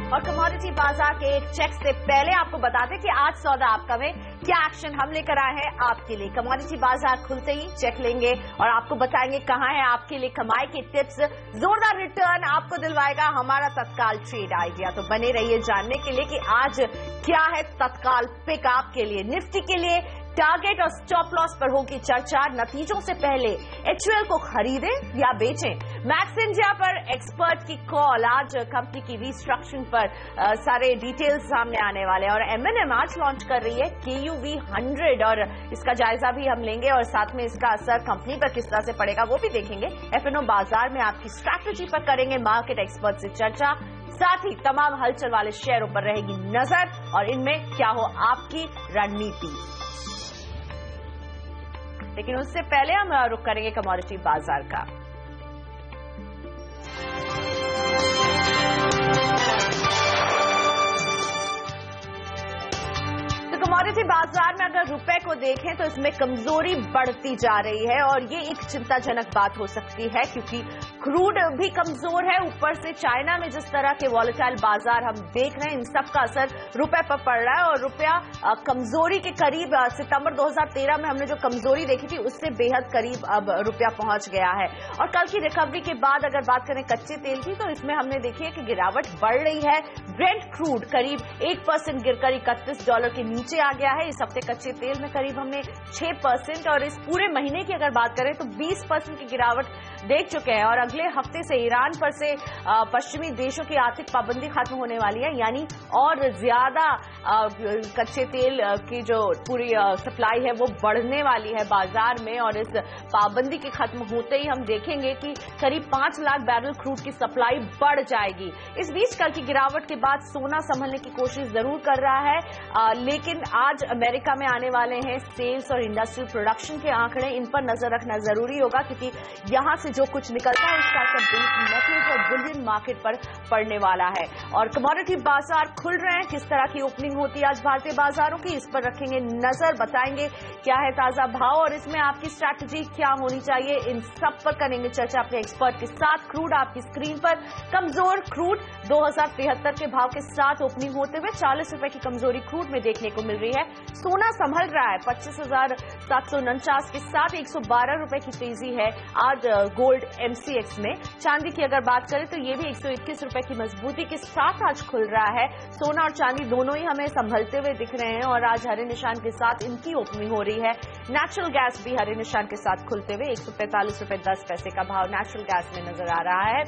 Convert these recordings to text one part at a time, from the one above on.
और कमोडिटी बाजार के एक चेक से पहले आपको बता दें कि आज सौदा आपका में क्या एक्शन हम लेकर आए हैं आपके लिए। कमोडिटी बाजार खुलते ही चेक लेंगे और आपको बताएंगे कहां है आपके लिए कमाई की टिप्स। जोरदार रिटर्न आपको दिलवाएगा हमारा तत्काल ट्रेड आइडिया। तो बने रहिए जानने के लिए कि आज क्या है तत्काल पिक आपके लिए। निफ्टी के लिए टारगेट और स्टॉप लॉस पर होगी चर्चा। नतीजों से पहले एचयूएल को खरीदें या बेचें। मैक्स इंडिया पर एक्सपर्ट की कॉल। आज कंपनी की रीस्ट्रक्चरिंग पर सारे डिटेल्स सामने आने वाले हैं और एमएनएम आज लॉन्च कर रही है KUV 100 और इसका जायजा भी हम लेंगे और साथ में इसका असर कंपनी पर किस तरह से पड़ेगा वो भी देखेंगे। एफएनओ बाजार में आपकी स्ट्रैटेजी पर करेंगे मार्केट एक्सपर्ट से चर्चा। साथ ही तमाम हलचल वाले शेयरों पर रहेगी नजर और इनमें क्या हो आपकी रणनीति। लेकिन उससे पहले हम रुख करेंगे कमोडिटी बाजार का। कमोडिटी बाजार में अगर रुपए को देखें तो इसमें कमजोरी बढ़ती जा रही है और ये एक चिंताजनक बात हो सकती है क्योंकि क्रूड भी कमजोर है। ऊपर से चाइना में जिस तरह के वॉलेटाइल बाजार हम देख रहे हैं इन सब का असर रुपए पर पड़ रहा है और रुपया कमजोरी के करीब सितंबर 2013 में हमने जो कमजोरी देखी थी उससे बेहद करीब अब रुपया पहुंच गया है। और कल की रिकवरी के बाद अगर बात करें कच्चे तेल की तो इसमें हमने देखी है कि गिरावट बढ़ रही है। ब्रेंट क्रूड करीब 1% गिरकर $31 के नीचे आ गया है। इस हफ्ते कच्चे तेल में करीब हमने 6% और इस पूरे महीने की अगर बात करें तो 20% की गिरावट देख चुके हैं। और अगले हफ्ते से ईरान पर से पश्चिमी देशों की आर्थिक पाबंदी खत्म होने वाली है यानी और ज्यादा कच्चे तेल की जो पूरी सप्लाई है वो बढ़ने वाली है बाजार में। और इस पाबंदी के खत्म होते ही हम देखेंगे कि करीब 5 लाख बैरल क्रूड की सप्लाई बढ़ जाएगी। इस बीच कल की गिरावट के बाद सोना संभलने की कोशिश जरूर कर रहा है लेकिन आज अमेरिका में आने वाले हैं सेल्स और इंडस्ट्रियल प्रोडक्शन के आंकड़े। इन पर नजर रखना जरूरी होगा क्योंकि यहां से जो कुछ निकलता है उसका असर मेटल्स और बुलियन मार्केट पर पड़ने वाला है। और कमोडिटी बाजार खुल रहे हैं। किस तरह की ओपनिंग होती है आज भारतीय बाजारों की इस पर रखेंगे नजर। बताएंगे क्या है ताजा भाव और इसमें आपकी स्ट्रैटेजी क्या होनी चाहिए। इन सब पर करेंगे चर्चा अपने एक्सपर्ट के साथ। क्रूड आपकी स्क्रीन पर कमजोर क्रूड 2073 के भाव के साथ ओपनिंग होते हुए 40 रुपए की कमजोरी क्रूड में देखने को मिल रही है। सोना संभल रहा है 25,749 के साथ 112 रुपए की तेजी है आज गोल्ड MCX में। चांदी की अगर बात करें तो ये भी 121 रुपए की मजबूती के साथ आज खुल रहा है। सोना और चांदी दोनों ही हमें संभलते हुए दिख रहे हैं और आज हरे निशान के साथ इनकी ओपनिंग हो रही है। नेचुरल गैस भी हरे निशान के साथ खुलते हुए 145 रुपए 10 पैसे का भाव नेचुरल गैस में नजर आ रहा है।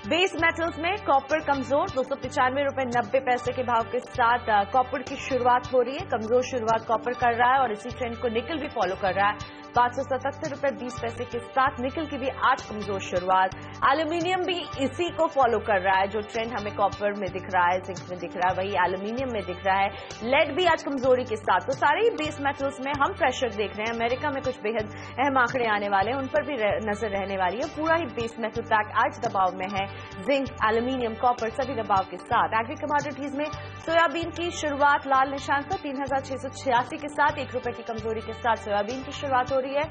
बेस मेटल्स में कॉपर कमजोर 295 रुपए 90 पैसे के भाव के साथ कॉपर की शुरुआत हो रही है। कमजोर शुरुआत कॉपर कर रहा है और इसी ट्रेंड को निकल भी फॉलो कर रहा है। 577 रुपए 20 पैसे के साथ निकल की भी आज कमजोर शुरुआत। एल्यूमिनियम भी इसी को फॉलो कर रहा है। जो ट्रेंड हमें कॉपर में दिख रहा है जिंक में दिख रहा है वही एल्यूमिनियम में दिख रहा है। लेड भी आज कमजोरी के साथ। तो सारे ही बेस मेटल्स में हम प्रेशर देख रहे हैं। अमेरिका में कुछ बेहद अहम आंकड़े आने वाले हैं उन पर भी नजर रहने वाली है। पूरा ही बेस मेटल पैक आज दबाव में है। जिंक एल्यूमिनियम कॉपर सभी दबाव के साथ। एग्री कमोडिटीज में सोयाबीन की शुरुआत लाल निशान पर 3686 के साथ 1 रुपए की कमजोरी के साथ सोयाबीन की शुरुआत हो रही है।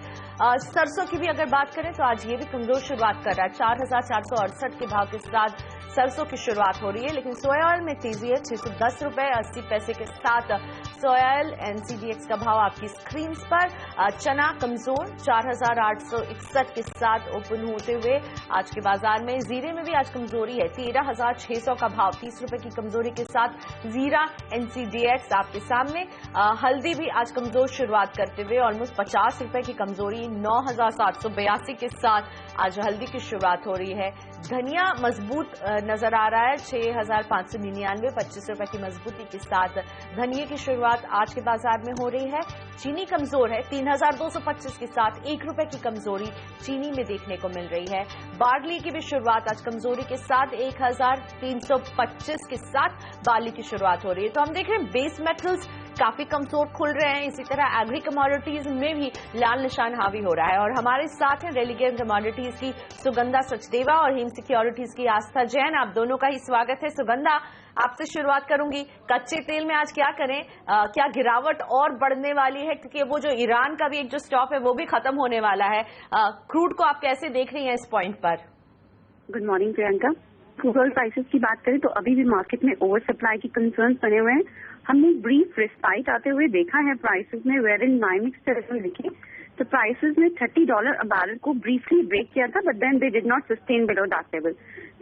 सरसों की भी अगर बात करें तो आज ये भी कमजोर शुरुआत कर रहा है। 4468 के भाव के साथ सरसों की शुरुआत हो रही है। लेकिन सोया ऑयल में तेजी है 610 रुपए 80 पैसे के साथ सोया ऑयल NCDX का भाव आपकी स्क्रीन पर। चना कमजोर 4861 के साथ ओपन होते हुए आज के बाजार में। जीरे में भी आज कमजोरी है 13,600 का भाव 30 रुपए की कमजोरी के साथ जीरा NCDX आपके सामने। हल्दी भी आज कमजोर शुरुआत करते हुए ऑलमोस्ट 50 रुपए की कमजोरी 9,782 के साथ आज हल्दी की शुरुआत हो रही है। धनिया मजबूत नजर आ रहा है 6,599 25 रुपए की मजबूती के साथ धनिया की शुरुआत आज के बाजार में हो रही है। चीनी कमजोर है 3,225 के साथ 1 रुपए की कमजोरी चीनी में देखने को मिल रही है। बार्ली की भी शुरुआत आज कमजोरी के साथ 1,325 के साथ बार्ली की शुरुआत हो रही है। तो हम देख रहे हैं बेस मेटल्स काफी कमजोर खुल रहे हैं। इसी तरह एग्री कमोडिटीज में भी लाल निशान हावी हो रहा है। और हमारे साथ हैं रेलिगेयर कमोडिटीज की सुगंधा सचदेवा और हिम सिक्योरिटीज की आस्था जैन। आप दोनों का ही स्वागत है। सुगंधा, आपसे शुरुआत करूंगी। कच्चे तेल में आज क्या करें? क्या गिरावट और बढ़ने वाली है क्योंकि वो जो ईरान का भी एक जो स्टॉप है वो भी खत्म होने वाला है। क्रूड को आप कैसे देख रही हैं इस पॉइंट पर? Good morning Priyanka. Crude oil prices की बात करें तो अभी भी मार्केट में ओवर सप्लाई की कंसर्न्स बने हुए हैं। हमने ब्रीफ रिस्पाइट आते हुए देखा है प्राइसेस में, वेयर इन नाइमिक्स तरह देखें तो प्राइसेस ने $30 अ बैरल को ब्रीफली ब्रेक किया था, but then they did not sustain below that level.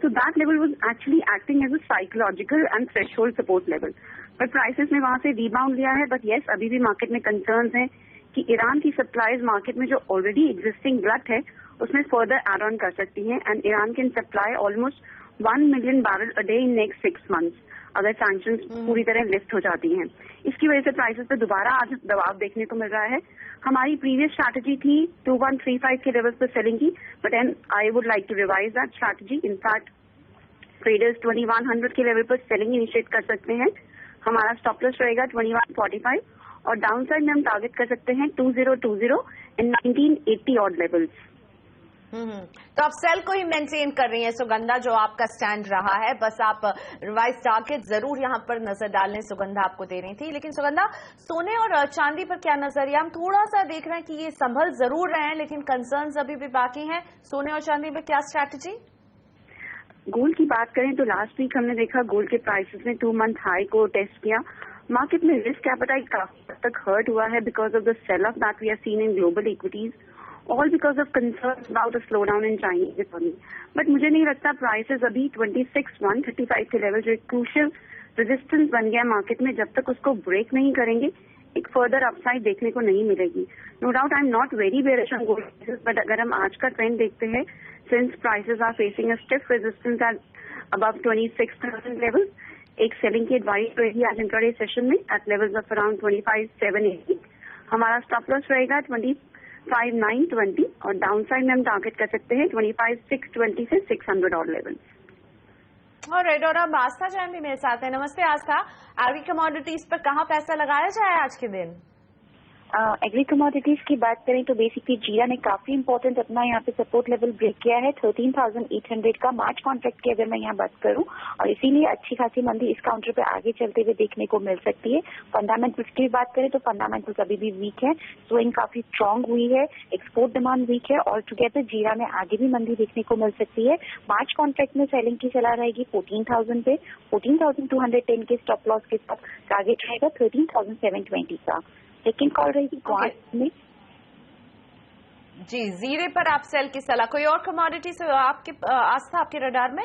So that level was actually acting as a psychological and threshold support level, but prices ने वहां से रिबाउंड लिया है। बट येस, अभी भी मार्केट में कंसर्न्स हैं कि ईरान की सप्लाईज मार्केट में जो ऑलरेडी एग्जिस्टिंग ग्लट है उसमें फर्दर एड ऑन कर सकती हैं, and Iran can supply almost 1 million barrel a day in next 6 months अगर सैंक्शंस पूरी तरह लिफ्ट हो जाती हैं। इसकी वजह से प्राइसेस पे दोबारा आज दबाव देखने को मिल रहा है। हमारी प्रीवियस स्ट्रैटेजी थी 2135 के लेवल्स पर सेलिंग की, but and I would like to revise that strategy. In fact traders 2100 के लेवल पर सेलिंग इनिशिएट कर सकते हैं। हमारा स्टॉप लॉस रहेगा 2145 और डाउन साइड में हम टारगेट कर सकते हैं 2020 एंड 1980 ऑड लेवल्स। तो आप सेल को ही मेंटेन कर रही हैं सुगंधा, जो आपका स्टैंड रहा है। बस आप रिवाइज टारगेट जरूर यहां पर नजर डालने सुगंधा आपको दे रही थी। लेकिन सुगंधा, सोने और चांदी पर क्या नजरिया? हम थोड़ा सा देख रहे हैं कि ये संभल जरूर रहे हैं, लेकिन कंसर्न्स अभी भी बाकी हैं। सोने और चांदी में क्या स्ट्रैटेजी? गोल्ड की बात करें तो लास्ट वीक हमने देखा गोल्ड के प्राइसेस ने 2 मंथ हाई को टेस्ट किया। मार्केट में रिस्क एपेटाइट काफी हद तक हर्ट हुआ है because of the sell off that we are seen in global equities, all because of concern about a slow down in Chinese economy. But मुझे नहीं लगता प्राइसेस अभी 26,135 के लेवल जो एक क्रूशियल रेजिस्टेंस बन गया मार्केट में, जब तक उसको ब्रेक नहीं करेंगे एक फर्दर अपसाइड देखने को नहीं मिलेगी। No doubt I am not very bearish on gold prices, but अगर हम आज का ट्रेंड देखते हैं, since prices are facing a stiff resistance at above 26,000 level, एक सेलिंग की एडवाइस रहेगी आज इंट्राडे सेशन में एट लेवल्स ऑफ अराउंड 25,780। हमारा स्टॉप लॉस रहेगा 25,920 और डाउन साइड में हम टारगेट कर सकते हैं 25,620 से 600 ऑड लेवल। और अब आस्था जैन भी मेरे साथ है। नमस्ते आस्था, एग्री कमोडिटीज पर कहाँ पैसा लगाया जाए आज के दिन? एग्री कमोडिटीज की बात करें तो बेसिकली जीरा ने काफी इंपॉर्टेंट अपना यहाँ पे सपोर्ट लेवल ब्रेक किया है 13,800 का मार्च कॉन्ट्रैक्ट की अगर मैं यहाँ बात करूँ, और इसीलिए अच्छी खासी मंदी इस काउंटर पे आगे चलते हुए देखने को मिल सकती है। फंडामेंटल्स की बात करें तो फंडामेंटल्स अभी भी वीक है, स्विंग काफी स्ट्रांग हुई है, एक्सपोर्ट डिमांड वीक है, और टुगेदर जीरा में आगे भी मंदी देखने को मिल सकती है। मार्च कॉन्ट्रैक्ट में सेलिंग की सलाह रहेगी 14,000 पे, 14,210 के स्टॉप लॉस के साथ टारगेट रहेगा 13,720 का। सेकेंड कॉल रहेगी ग्वास में। जी, जीरे पर आप सेल की सलाह। कोई और कमोडिटी से आपके आस्था आपके रडार में?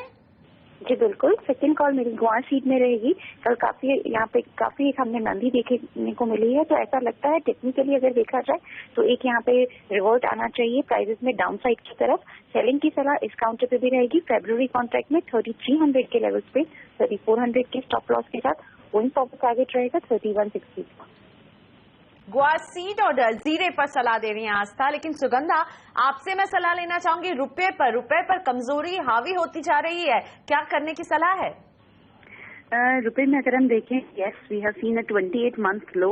जी बिल्कुल, सेकेंड कॉल मेरी ग्वास सीट में रहेगी। कल काफी यहाँ पे काफी एक हमने मंदी देखने को मिली है, तो ऐसा लगता है टेक्निकली अगर देखा जाए तो एक यहाँ पे रिवर्ट आना चाहिए प्राइसेस में डाउन साइड की तरफ। सेलिंग की सलाह इस काउंटर पे भी रहेगी फरवरी कॉन्ट्रैक्ट में 3,300 के लेवल्स पे 3,400 के स्टॉप लॉस के साथ। गोइंग फॉरवर्ड टारगेट रहेगा 3,160। ग्वास सीड और जीरे पर सलाह दे रही हैं आस्था। लेकिन सुगंधा, आपसे मैं सलाह लेना चाहूंगी रुपए पर कमजोरी हावी होती जा रही है, क्या करने की सलाह है? रुपए में अगर हम देखें, yes we have seen a 28 month low.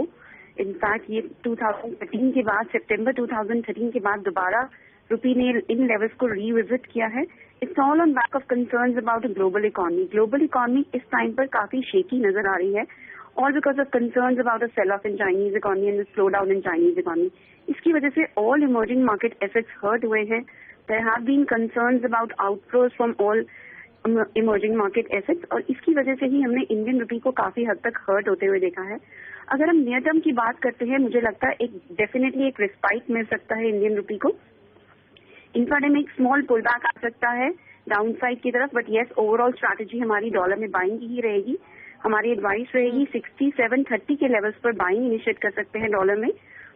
In fact ये 2013 के बाद, सितंबर 2013 के बाद दोबारा रुपये ने इन लेवल्स को रीविजिट किया है। It's all on back of concerns about global economy. Global economy इस टाइम पर काफी शेकी नजर आ रही है, all because of concerns about a sell-off in Chinese economy and the slowdown in Chinese economy. इसकी वजह से all emerging market assets hurt हुए हैं. There have been concerns about outflows from all emerging market assets और इसकी वजह से ही हमने इंडियन रुपी को काफी हद तक हर्ट होते हुए देखा है। अगर हम नियर टर्म की बात करते हैं, मुझे लगता है एक डेफिनेटली एक रिस्पाइट मिल सकता है इंडियन रुपी को। इंट्राडे में एक स्मॉल पुल बैक आ सकता है डाउन साइड की तरफ, बट येस ओवरऑल स्ट्रैटेजी हमारी डॉलर में बाइंग ही रहेगी। हमारी एडवाइस रहेगी 6730 के लेवल्स पर बाइंग इनिशिएट कर सकते हैं डॉलर में।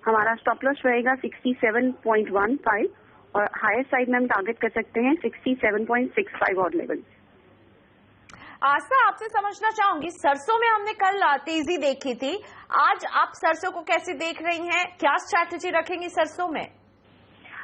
हमारा स्टॉप लॉस रहेगा 67.15 और हायर साइड में हम टारगेट कर सकते हैं 67.65 और लेवल। आस्था, आपसे समझना चाहूंगी, सरसों में हमने कल तेजी देखी थी, आज आप सरसों को कैसे देख रही हैं? क्या स्ट्रैटेजी रखेंगी सरसों में?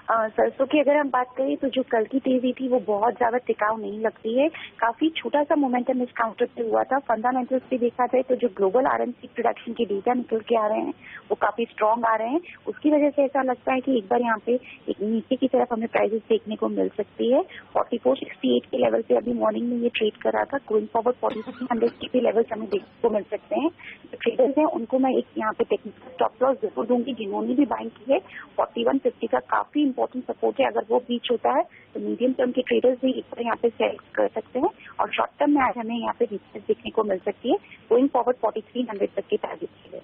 सरसों की अगर हम बात करें तो जो कल की तेजी थी वो बहुत ज्यादा टिकाऊ नहीं लगती है। काफी छोटा सा मोमेंटम इस काउंटर पे हुआ था। फंडामेंटल्स पे देखा जाए तो जो ग्लोबल आरएमसी प्रोडक्शन के डेटा निकल के आ रहे हैं वो काफी स्ट्रांग आ रहे हैं। उसकी वजह से ऐसा लगता है कि एक बार यहाँ पे एक नीचे की तरफ हमें प्राइसेस देखने को मिल सकती है। 4468 के लेवल पे अभी मॉर्निंग में ये ट्रेड कर रहा था। गोइंग फॉरवर्ड 4600 के भी लेवल्स हमें देखने को मिल सकते हैं। जो ट्रेडर्स हैं उनको मैं एक यहाँ पे टेक्निकल स्टॉप लॉस जरूर दूंगी जिन्होंने भी बाइंग की है। 4150 का काफी इंपॉर्टेंट सपोर्ट है, अगर वो ब्रीच होता है तो मीडियम टर्म के ट्रेडर्स भी एक यहाँ पे सेल कर सकते हैं और शॉर्ट टर्म में आज हमें यहाँ पे वीकनेस देखने को मिल सकती है। गोइंग फॉरवर्ड 4300 तक के टारगेट है।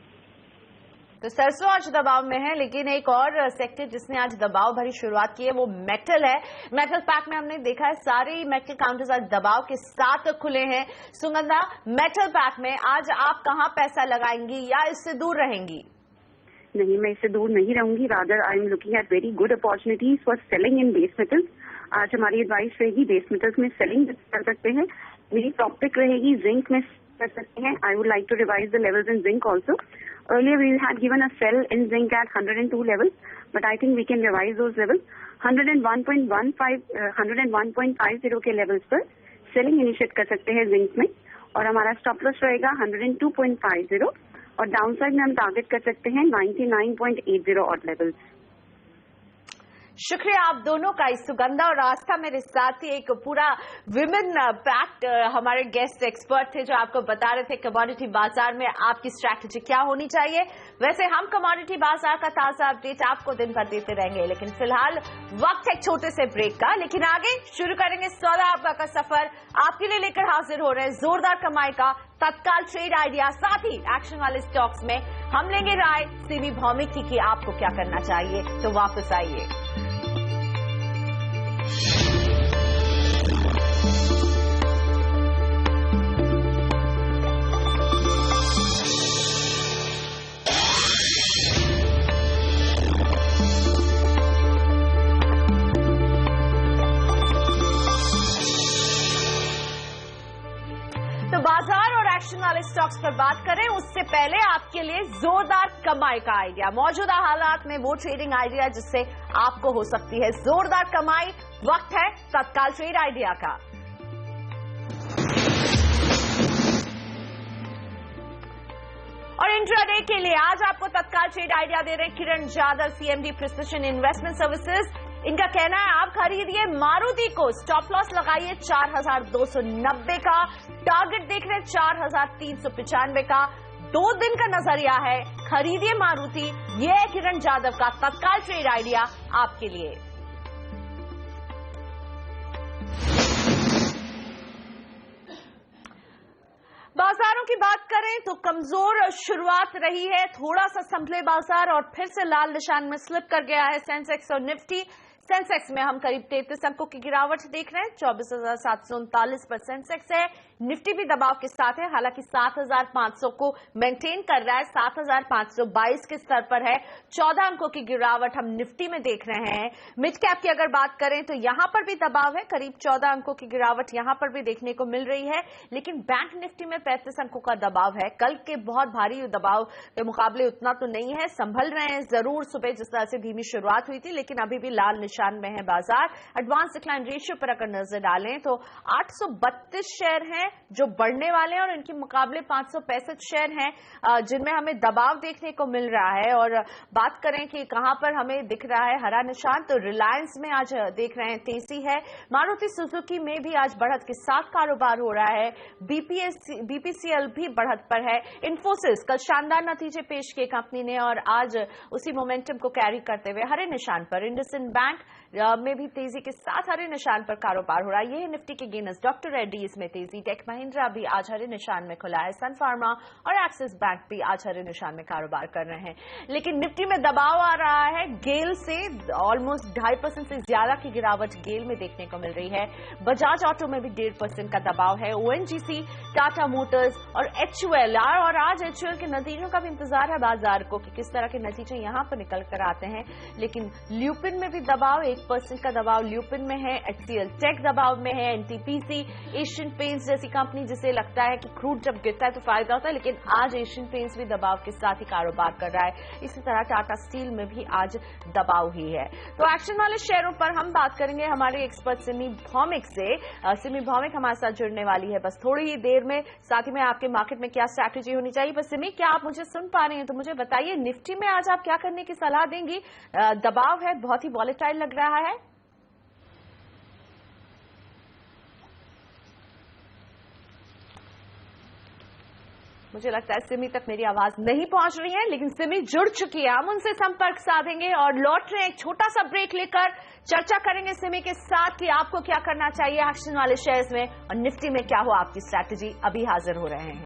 तो सरसों आज दबाव में है, लेकिन एक और सेक्टर जिसने आज दबाव भरी शुरुआत की है वो मेटल है। मेटल पैक में हमने देखा है सारे मेटल काउंटर्स आज दबाव के साथ खुले हैं। सुगंधा, मेटल पैक में आज आप कहां पैसा लगाएंगी या इससे दूर रहेंगी? नहीं, मैं इससे दूर नहीं रहूंगी। Rather I am looking at very good opportunities for selling in base metals. आज हमारी एडवाइस रहेगी बेस मेटल्स में सेलिंग कर सकते हैं। मेरी टॉप पिक रहेगी जिंक में कर सकते हैं। I would like to revise the levels in zinc also. Earlier we had given a sell in zinc at 102 levels, but I think we can revise those levels. 101.50 के levels पर selling initiate कर सकते हैं zinc में, और हमारा stop loss रहेगा 102.50 और डाउन साइड में हम टारगेट कर सकते हैं 99.80 ऑड लेवल्स। शुक्रिया आप दोनों का। इस सुगंधा और आस्था मेरे साथ ही एक पूरा विमेन पैक्ट हमारे गेस्ट एक्सपर्ट थे जो आपको बता रहे थे कमोडिटी बाजार में आपकी स्ट्रैटेजी क्या होनी चाहिए। वैसे हम कमोडिटी बाजार का ताजा अपडेट आपको दिन भर देते रहेंगे, लेकिन फिलहाल वक्त है एक छोटे से ब्रेक का। लेकिन आगे शुरू करेंगे सौदा आपका का सफर। आपके लिए लेकर हाजिर हो रहे हैं जोरदार कमाई का तत्काल ट्रेड आइडिया, साथ ही एक्शन वाले स्टॉक्स में हम लेंगे राय सिमी भौमिक की कि आपको क्या करना चाहिए। तो वापस आइए। तो बाजार और एक्शन वाले स्टॉक्स पर बात करें उससे पहले आपके लिए जोरदार कमाई का आइडिया। मौजूदा हालात में वो ट्रेडिंग आइडिया जिससे आपको हो सकती है जोरदार कमाई। वक्त है तत्काल ट्रेड आइडिया का। और इंट्राडे के लिए आज आपको तत्काल ट्रेड आइडिया दे रहे हैं Kiran Jadhav, CMD precision investment services. इनका कहना है आप खरीदिए मारुति को, स्टॉप लॉस लगाइए 4290 का, टारगेट देख रहे 4395 का। 2 दिन का नजरिया है, खरीदिए मारुति। ये है किरण जाधव का तत्काल ट्रेड आइडिया आपके लिए। बाजारों की बात करें तो कमजोर शुरुआत रही है, थोड़ा सा संभले बाजार और फिर से लाल निशान में स्लिप कर गया है सेंसेक्स और निफ्टी। सेंसेक्स में हम करीब 33 अंकों की गिरावट देख रहे हैं, 24,739 पर सेंसेक्स है। निफ्टी भी दबाव के साथ है, हालांकि 7,500 को मेंटेन कर रहा है, 7,522 के स्तर पर है। 14 अंकों की गिरावट हम निफ्टी में देख रहे हैं। मिड कैप की अगर बात करें तो यहां पर भी दबाव है, करीब 14 अंकों की गिरावट यहां पर भी देखने को मिल रही है। लेकिन बैंक निफ्टी में 35 अंकों का दबाव है। कल के बहुत भारी दबाव के मुकाबले उतना तो नहीं है, संभल रहे हैं जरूर। सुबह जिस तरह से धीमी शुरुआत हुई थी, लेकिन अभी भी लाल निशान में है बाजार। एडवांस डिक्लाइन रेशियो पर अगर नजर डालें तो 832 शेयर हैं जो बढ़ने वाले हैं और इनके मुकाबले 565 शेयर हैं जिनमें हमें दबाव देखने को मिल रहा है। और बात करें कि कहां पर हमें दिख रहा है हरा निशान, तो रिलायंस में आज देख रहे हैं तेजी है। मारुति सुजुकी में भी आज बढ़त के साथ कारोबार हो रहा है। बीपीसीएल भी बढ़त पर है। इन्फोसिस कल शानदार नतीजे पेश किए कंपनी ने और आज उसी मोमेंटम को कैरी करते हुए हरे निशान पर। इंडसइंड बैंक में भी तेजी के साथ हरे निशान पर कारोबार हो रहा है। ये है निफ्टी के गेनर्स। डॉक्टर रेड्डीज में तेजी, टेक महिंद्रा भी आज हरे निशान में खुला है। सन फार्मा और एक्सिस बैंक भी आज हरे निशान में कारोबार कर रहे हैं। लेकिन निफ्टी में दबाव आ रहा है गेल से, ऑलमोस्ट 2.5% से ज्यादा की गिरावट गेल में देखने को मिल रही है। बजाज ऑटो में भी 1.5% का दबाव है। ओएनजीसी, टाटा मोटर्स और एचयूएल, और आज एचयूएल के नतीजों का भी इंतजार है बाजार को कि किस तरह के नतीजे यहां पर निकल कर आते हैं। लेकिन ल्यूपिन में भी दबाव, 1% का दबाव ल्यूपिन में है। एचसीएल टेक दबाव में है। एनटीपीसी, एशियन पेंट्स जैसी कंपनी जिसे लगता है कि क्रूड जब गिरता है तो फायदा होता है, लेकिन आज एशियन पेंट्स भी दबाव के साथ ही कारोबार कर रहा है। इसी तरह टाटा स्टील में भी आज दबाव ही है। तो एक्शन वाले शेयरों पर हम बात करेंगे हमारे एक्सपर्ट सिमी भौमिक से। सिमी भौमिक हमारे साथ जुड़ने वाली है बस थोड़ी ही देर में। साथ ही में आपके मार्केट में क्या स्ट्रैटेजी होनी चाहिए। बस सिमी, क्या आप मुझे सुन पा रहे हैं? तो मुझे बताइए निफ्टी में आज आप क्या करने की सलाह देंगी? दबाव है, बहुत ही वॉलेटाइल लग रहा है। मुझे लगता है सिमी तक मेरी आवाज नहीं पहुंच रही है, लेकिन सिमी जुड़ चुकी है। हम उनसे संपर्क साधेंगे और लौट रहे हैं एक छोटा सा ब्रेक लेकर। चर्चा करेंगे सिमी के साथ कि आपको क्या करना चाहिए एक्शन वाले शेयर्स में और निफ्टी में क्या हो आपकी स्ट्रैटेजी। अभी हाजिर हो रहे हैं।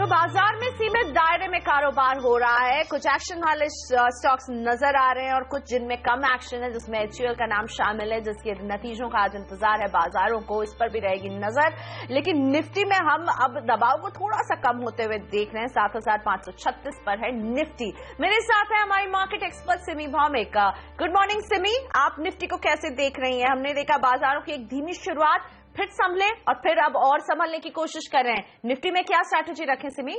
बाजार में सीमित दायरे में कारोबार हो रहा है। कुछ एक्शन वाले स्टॉक्स नजर आ रहे हैं और कुछ जिनमें कम एक्शन है, जिसमें HUL का नाम शामिल है, जिसके नतीजों का आज इंतजार है बाजारों को, इस पर भी रहेगी नजर। लेकिन निफ्टी में हम अब दबाव को थोड़ा सा कम होते हुए देख रहे हैं। 7,536 पर है निफ्टी। मेरे साथ है हमारी market expert Simi Bhowmik. Good morning Simi, आप निफ्टी को कैसे देख रही हैं? हमने देखा बाजारों की एक धीमी शुरुआत, फिर संभले और फिर अब और संभलने की कोशिश कर रहे हैं। निफ्टी में क्या स्ट्रैटेजी रखें सिमी?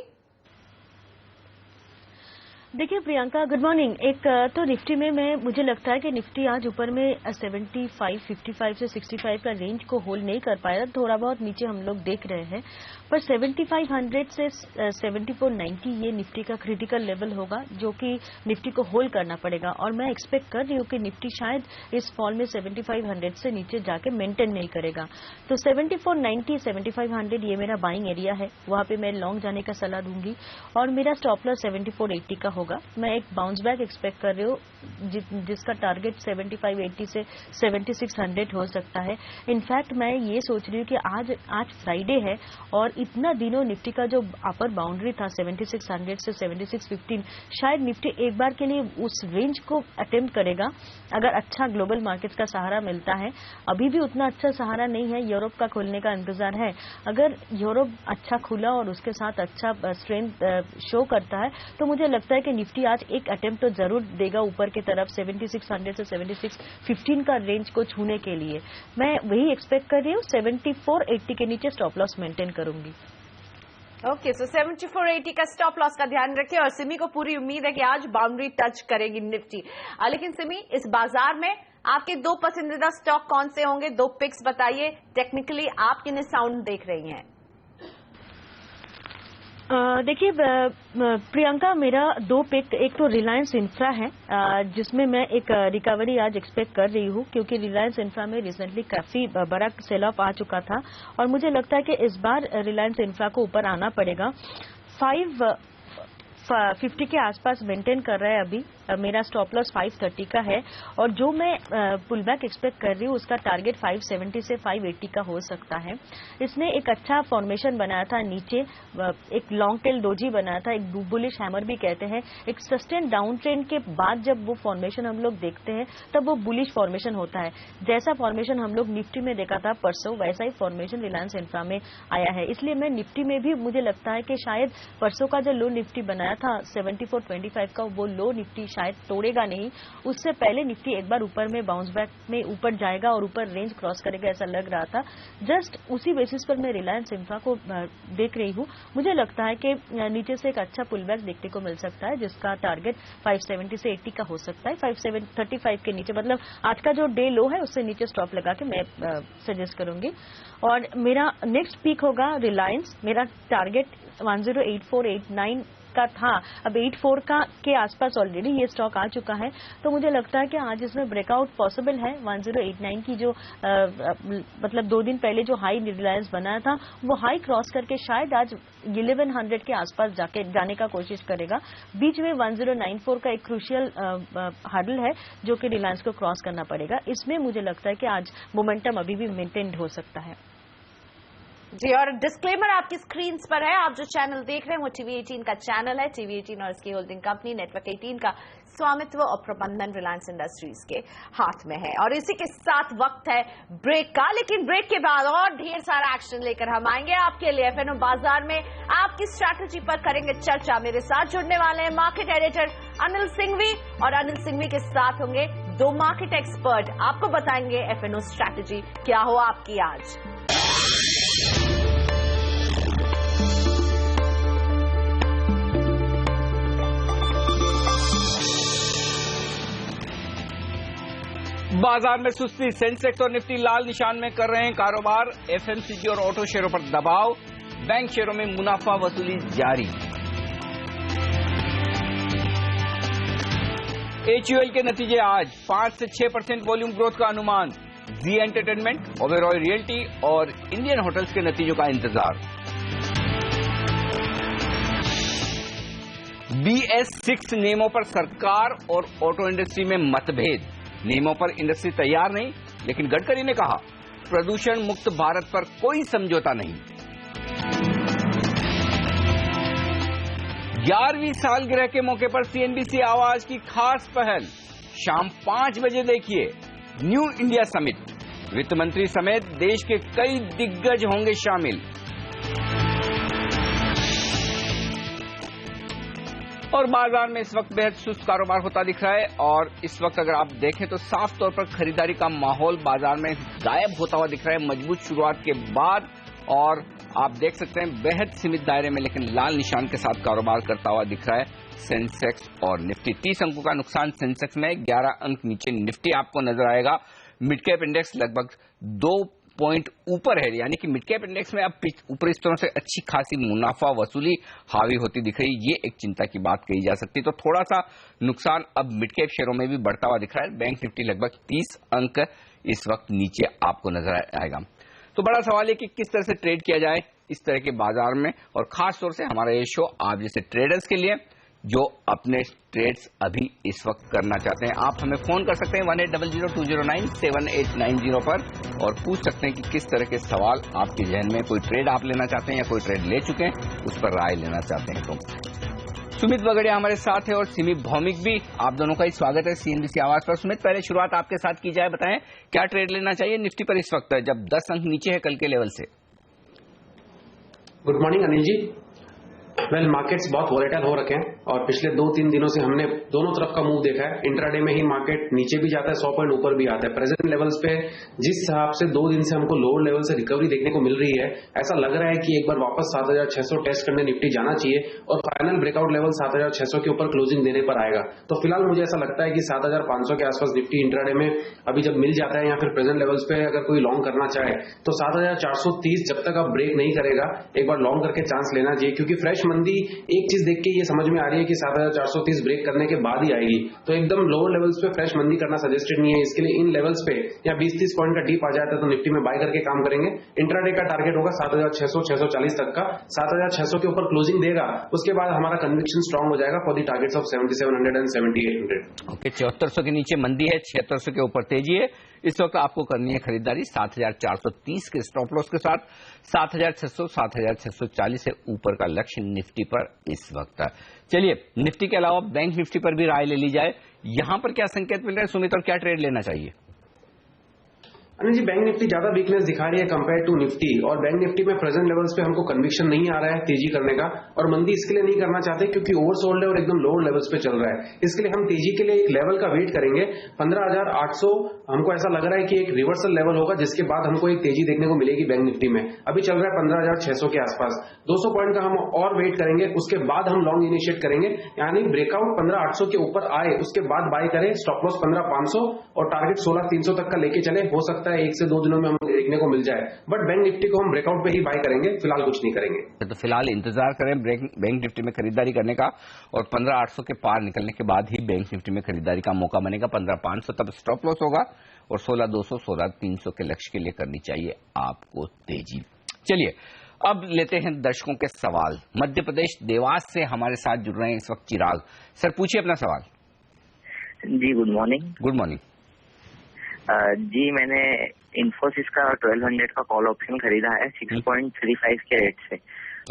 देखिए प्रियंका, गुड मॉर्निंग। एक तो निफ्टी में मुझे लगता है कि निफ्टी आज ऊपर में 55 से 65 का रेंज को होल्ड नहीं कर पाया। थोड़ा बहुत नीचे हम लोग देख रहे हैं, पर 7500 से 7490 ये निफ्टी का क्रिटिकल लेवल होगा, जो कि निफ्टी को होल्ड करना पड़ेगा। और मैं एक्सपेक्ट कर रही हूँ कि निफ्टी शायद इस फॉल में 7500 से नीचे जाके मेंटेन नहीं करेगा। तो 7490 7500 ये मेरा बाइंग एरिया है, वहां पे मैं लॉन्ग जाने का सलाह दूंगी। और मेरा स्टॉप लॉस 7480 का होगा। मैं एक बाउंस बैक एक्सपेक्ट कर रही हूँ, जिसका टारगेट 7580 से 7600 हो सकता है। इनफैक्ट मैं ये सोच रही हूँ कि आज फ्राइडे है और इतना दिनों निफ्टी का जो अपर बाउंड्री था 7600 से 7615, शायद निफ्टी एक बार के लिए उस रेंज को अटेम्प्ट करेगा अगर अच्छा ग्लोबल मार्केट्स का सहारा मिलता है। अभी भी उतना अच्छा सहारा नहीं है, यूरोप का खुलने का इंतजार है। अगर यूरोप अच्छा खुला और उसके साथ अच्छा स्ट्रेंथ शो करता है तो मुझे लगता है कि निफ्टी आज एक अटेम्प्ट तो जरूर देगा ऊपर की तरफ 7600 से 7615 का रेंज को छूने के लिए। मैं वही एक्सपेक्ट कर रही हूँ। 7480 के नीचे स्टॉप लॉस मेंटेन करूंगी। ओके, सो 7480 का स्टॉप लॉस का ध्यान रखें। और सिमी को पूरी उम्मीद है कि आज बाउंड्री टच करेगी निफ्टी। लेकिन सिमी, इस बाजार में आपके दो पसंदीदा स्टॉक कौन से होंगे? दो पिक्स बताइए। टेक्निकली आप किन्हें साउंड देख रही हैं? देखिए प्रियंका, मेरा दो पिक, एक तो रिलायंस इंफ्रा है, जिसमें मैं एक रिकवरी आज एक्सपेक्ट कर रही हूँ, क्योंकि रिलायंस इंफ्रा में रिसेंटली काफी बड़ा सेल ऑफ आ चुका था और मुझे लगता है कि इस बार रिलायंस इंफ्रा को ऊपर आना पड़ेगा। 550 के आसपास मेंटेन कर रहा है अभी। मेरा स्टॉप लॉस 530 का है और जो मैं पुल बैक एक्सपेक्ट कर रही हूँ उसका टारगेट 570 से 580 का हो सकता है। इसने एक अच्छा फॉर्मेशन बनाया था नीचे, एक लॉन्ग टेल डोजी बनाया था, एक बुलिश हैमर भी कहते हैं। एक सस्टेन डाउन ट्रेंड के बाद जब वो फॉर्मेशन हम लोग देखते हैं तब वो बुलिश फॉर्मेशन होता है। जैसा फॉर्मेशन हम लोग निफ्टी में देखा था परसों, वैसा ही फॉर्मेशन रिलायंस इंफ्रा में आया है। इसलिए मैं निफ्टी में भी मुझे लगता है कि शायद परसों का जो लो निफ्टी बनाया था 7425 का, वो लो निफ्टी शायद तोड़ेगा नहीं। उससे पहले निफ्टी एक बार ऊपर में बाउंस बैक में ऊपर जाएगा और ऊपर रेंज क्रॉस करेगा, ऐसा लग रहा था। जस्ट उसी बेसिस पर मैं रिलायंस इंफ्रा को देख रही हूँ। मुझे लगता है कि नीचे से एक अच्छा पुल बैक देखने को मिल सकता है, जिसका टारगेट 570 से 80 का हो सकता है। 5735 के नीचे, मतलब आज का जो डे लो है उससे नीचे स्टॉप लगा के मैं सजेस्ट करूंगी। और मेरा नेक्स्ट पीक होगा रिलायंस। मेरा टारगेट 108489 का था, अब 84 का के आसपास ऑलरेडी ये स्टॉक आ चुका है, तो मुझे लगता है कि आज इसमें ब्रेकआउट पॉसिबल है। 1089 की जो मतलब 2 दिन पहले जो हाई रिलायंस बनाया था, वो हाई क्रॉस करके शायद आज 1100 के आसपास जाने का कोशिश करेगा। बीच में 1094 का एक क्रूशियल हर्डल है जो कि रिलायंस को क्रॉस करना पड़ेगा। इसमें मुझे लगता है कि आज मोमेंटम अभी भी मेंटेन हो सकता है। जी, और डिस्क्लेमर आपकी स्क्रीन पर है। आप जो चैनल देख रहे हैं वो टीवी 18 का चैनल है। टीवी 18 और इसकी होल्डिंग कंपनी नेटवर्क 18 का स्वामित्व और प्रबंधन रिलायंस इंडस्ट्रीज के हाथ में है। और इसी के साथ वक्त है ब्रेक का, लेकिन ब्रेक के बाद और ढेर सारा एक्शन लेकर हम आएंगे आपके लिए। एफएनओ बाजार में आपकी स्ट्रैटेजी पर करेंगे चर्चा। मेरे साथ जुड़ने वाले हैं मार्केट एडिटर अनिल सिंघवी, और अनिल सिंघवी के साथ होंगे दो मार्केट एक्सपर्ट। आपको बताएंगे एफएनओ स्ट्रैटेजी क्या हो आपकी आज। बाजार में सुस्ती, सेंसेक्स और निफ्टी लाल निशान में कर रहे हैं कारोबार। एफएमसीजी और ऑटो शेयरों पर दबाव, बैंक शेयरों में मुनाफा वसूली जारी। HUL के नतीजे आज 5 से 6% वॉल्यूम ग्रोथ का अनुमान। जी एंटरटेनमेंट, ओबेरॉय रियल्टी और इंडियन होटल्स के नतीजों का इंतजार। BS6 नियमों पर सरकार और ऑटो इंडस्ट्री में मतभेद। नियमों पर इंडस्ट्री तैयार नहीं, लेकिन गडकरी ने कहा प्रदूषण मुक्त भारत पर कोई समझौता नहीं। 11वीं सालगिरह के मौके पर CNBC आवाज की खास पहल। शाम 5 बजे देखिए न्यू इंडिया समिट। वित्त मंत्री समेत देश के कई दिग्गज होंगे शामिल। और बाजार में इस वक्त बेहद सुस्त कारोबार होता दिख रहा है और इस वक्त अगर आप देखें तो साफ तौर पर खरीदारी का माहौल बाजार में गायब होता हुआ दिख रहा है मजबूत शुरुआत के बाद। और आप देख सकते हैं बेहद सीमित दायरे में लेकिन लाल निशान के साथ कारोबार करता हुआ दिख रहा है सेंसेक्स और निफ्टी। 30 अंकों का नुकसान सेंसेक्स में, 11 अंक नीचे निफ्टी आपको नजर आएगा। मिड कैप इंडेक्स लगभग 2 पॉइंट ऊपर है, यानी कि मिड कैप इंडेक्स में अब ऊपरी स्तरों से अच्छी खासी मुनाफा वसूली हावी होती दिख रही है। ये एक चिंता की बात कही जा सकती है। तो थोड़ा सा नुकसान अब मिड कैप शेयरों में भी बढ़ता हुआ दिख रहा है। बैंक निफ्टी लगभग 30 अंक इस वक्त नीचे आपको नजर आएगा। तो बड़ा सवाल है कि किस तरह से ट्रेड किया जाए इस तरह के बाजार में, और खास तौर से हमारा ये शो आप जैसे ट्रेडर्स के लिए जो अपने ट्रेड्स अभी इस वक्त करना चाहते हैं। आप हमें फोन कर सकते हैं 1800-209-7890 पर और पूछ सकते हैं कि किस तरह के सवाल आपके जहन में, कोई ट्रेड आप लेना चाहते हैं या कोई ट्रेड ले चुके हैं उस पर राय लेना चाहते हैं। तो सुमित बगड़िया हमारे साथ है और सिमी भौमिक भी। आप दोनों का ही स्वागत है CNBC आवाज पर। सुमित, पहले शुरुआत आपके साथ की जाए, बताएं क्या ट्रेड लेना चाहिए निफ्टी पर इस वक्त जब 10 अंक नीचे है कल के लेवल से। Good morning Anil ji. Well, markets बहुत वॉलेटाइल हो रखे हैं और पिछले 2-3 दिनों से हमने दोनों तरफ का मूव देखा है। इंट्राडे में ही मार्केट नीचे भी जाता है, 100 पॉइंट ऊपर भी आता है। प्रेजेंट लेवल्स पे जिस हिसाब से 2 दिन से हमको लोअर लेवल से रिकवरी देखने को मिल रही है, ऐसा लग रहा है कि एक बार वापस 7600 टेस्ट करने निफ्टी जाना चाहिए और फाइनल ब्रेकआउट लेवल 7600 के ऊपर क्लोजिंग देने पर आएगा। तो फिलहाल मुझे ऐसा लगता है कि 7500 के आसपास निफ्टी इंट्राडे में अभी जब मिल जाता है या फिर प्रेजेंट लेवल्स पे अगर कोई लॉन्ग करना चाहे तो 7430 जब तक आप ब्रेक नहीं करेगा एक बार लॉन्ग करके चांस लेना चाहिए, क्योंकि फ्रेश मंदी एक चीज देख के ये समझ में आ रही है कि 7430 ब्रेक करने के बाद ही आएगी। तो एकदम लोअर लेवल्स पे फ्रेश मंदी करना सजेस्टेड नहीं है। इसके लिए इन लेवल्स पे या 20-30 पॉइंट का डीप आ जाता है तो निफ्टी में बाय करके काम करेंगे। इंट्राडे का टारगेट होगा 7600-640 तक का। 7600 के ऊपर क्लोजिंग देगा, उसके बाद हमारा कन्विक्शन स्ट्रांग हो जाएगा for the targets of 7700 and 7800। Okay, 7400 के नीचे मंदी है, 7600 के ऊपर तेजी है। इस वक्त आपको करनी है खरीदारी 7430 के स्टॉप लॉस के साथ। 7600, 7640 से ऊपर का लक्ष्य निफ्टी पर इस वक्त है। चलिए, निफ्टी के अलावा बैंक निफ्टी पर भी राय ले ली जाए। यहां पर क्या संकेत मिल रहा है सुमित, और क्या ट्रेड लेना चाहिए? अनिल जी, बैंक निफ्टी ज्यादा वीकनेस दिखा रही है कंपेयर टू निफ्टी और बैंक निफ्टी में प्रेजेंट लेवल्स पे हमको कन्विक्शन नहीं आ रहा है तेजी करने का, और मंदी इसके लिए नहीं करना चाहते क्योंकि ओवरसोल्ड है और एकदम लोअर लेवल्स पे चल रहा है। इसके लिए हम तेजी के लिए एक लेवल का वेट करेंगे 15800। हमको ऐसा लग रहा है कि एक रिवर्सल लेवल होगा जिसके बाद हमको एक तेजी देखने को मिलेगी बैंक निफ्टी में। अभी चल रहा है 15600 के आसपास। 200 पॉइंट का हम और वेट करेंगे, उसके बाद हम लॉन्ग इनिशिएट करेंगे, यानी ब्रेकआउट 15800 के ऊपर आए उसके बाद बाय करें। स्टॉप लॉस 15500 और टारगेट 16300 तक का लेके चले। हो सकता है 1 से 2 दिनों में हमें देखने को मिल जाए, बट बैंक निफ्टी को हम ब्रेकआउट पे ही बाय करेंगे, फिलहाल कुछ नहीं करेंगे। तो फिलहाल इंतजार करें बैंक निफ्टी में खरीदारी करने का और 15800 के पार निकलने के बाद ही बैंक निफ्टी में खरीदारी का मौका बनेगा। 15500 तब स्टॉप लॉस होगा और 16200, 16300 के लक्ष्य के लिए करनी चाहिए आपको तेजी। चलिए, अब लेते हैं दर्शकों के सवाल। मध्य प्रदेश देवास से हमारे साथ जुड़ रहे हैं इस वक्त चिराग सर, पूछिए अपना सवाल। जी गुड मॉर्निंग। गुड मॉर्निंग जी, मैंने इन्फोसिस का 1200 का कॉल ऑप्शन खरीदा है 6.35 के रेट से।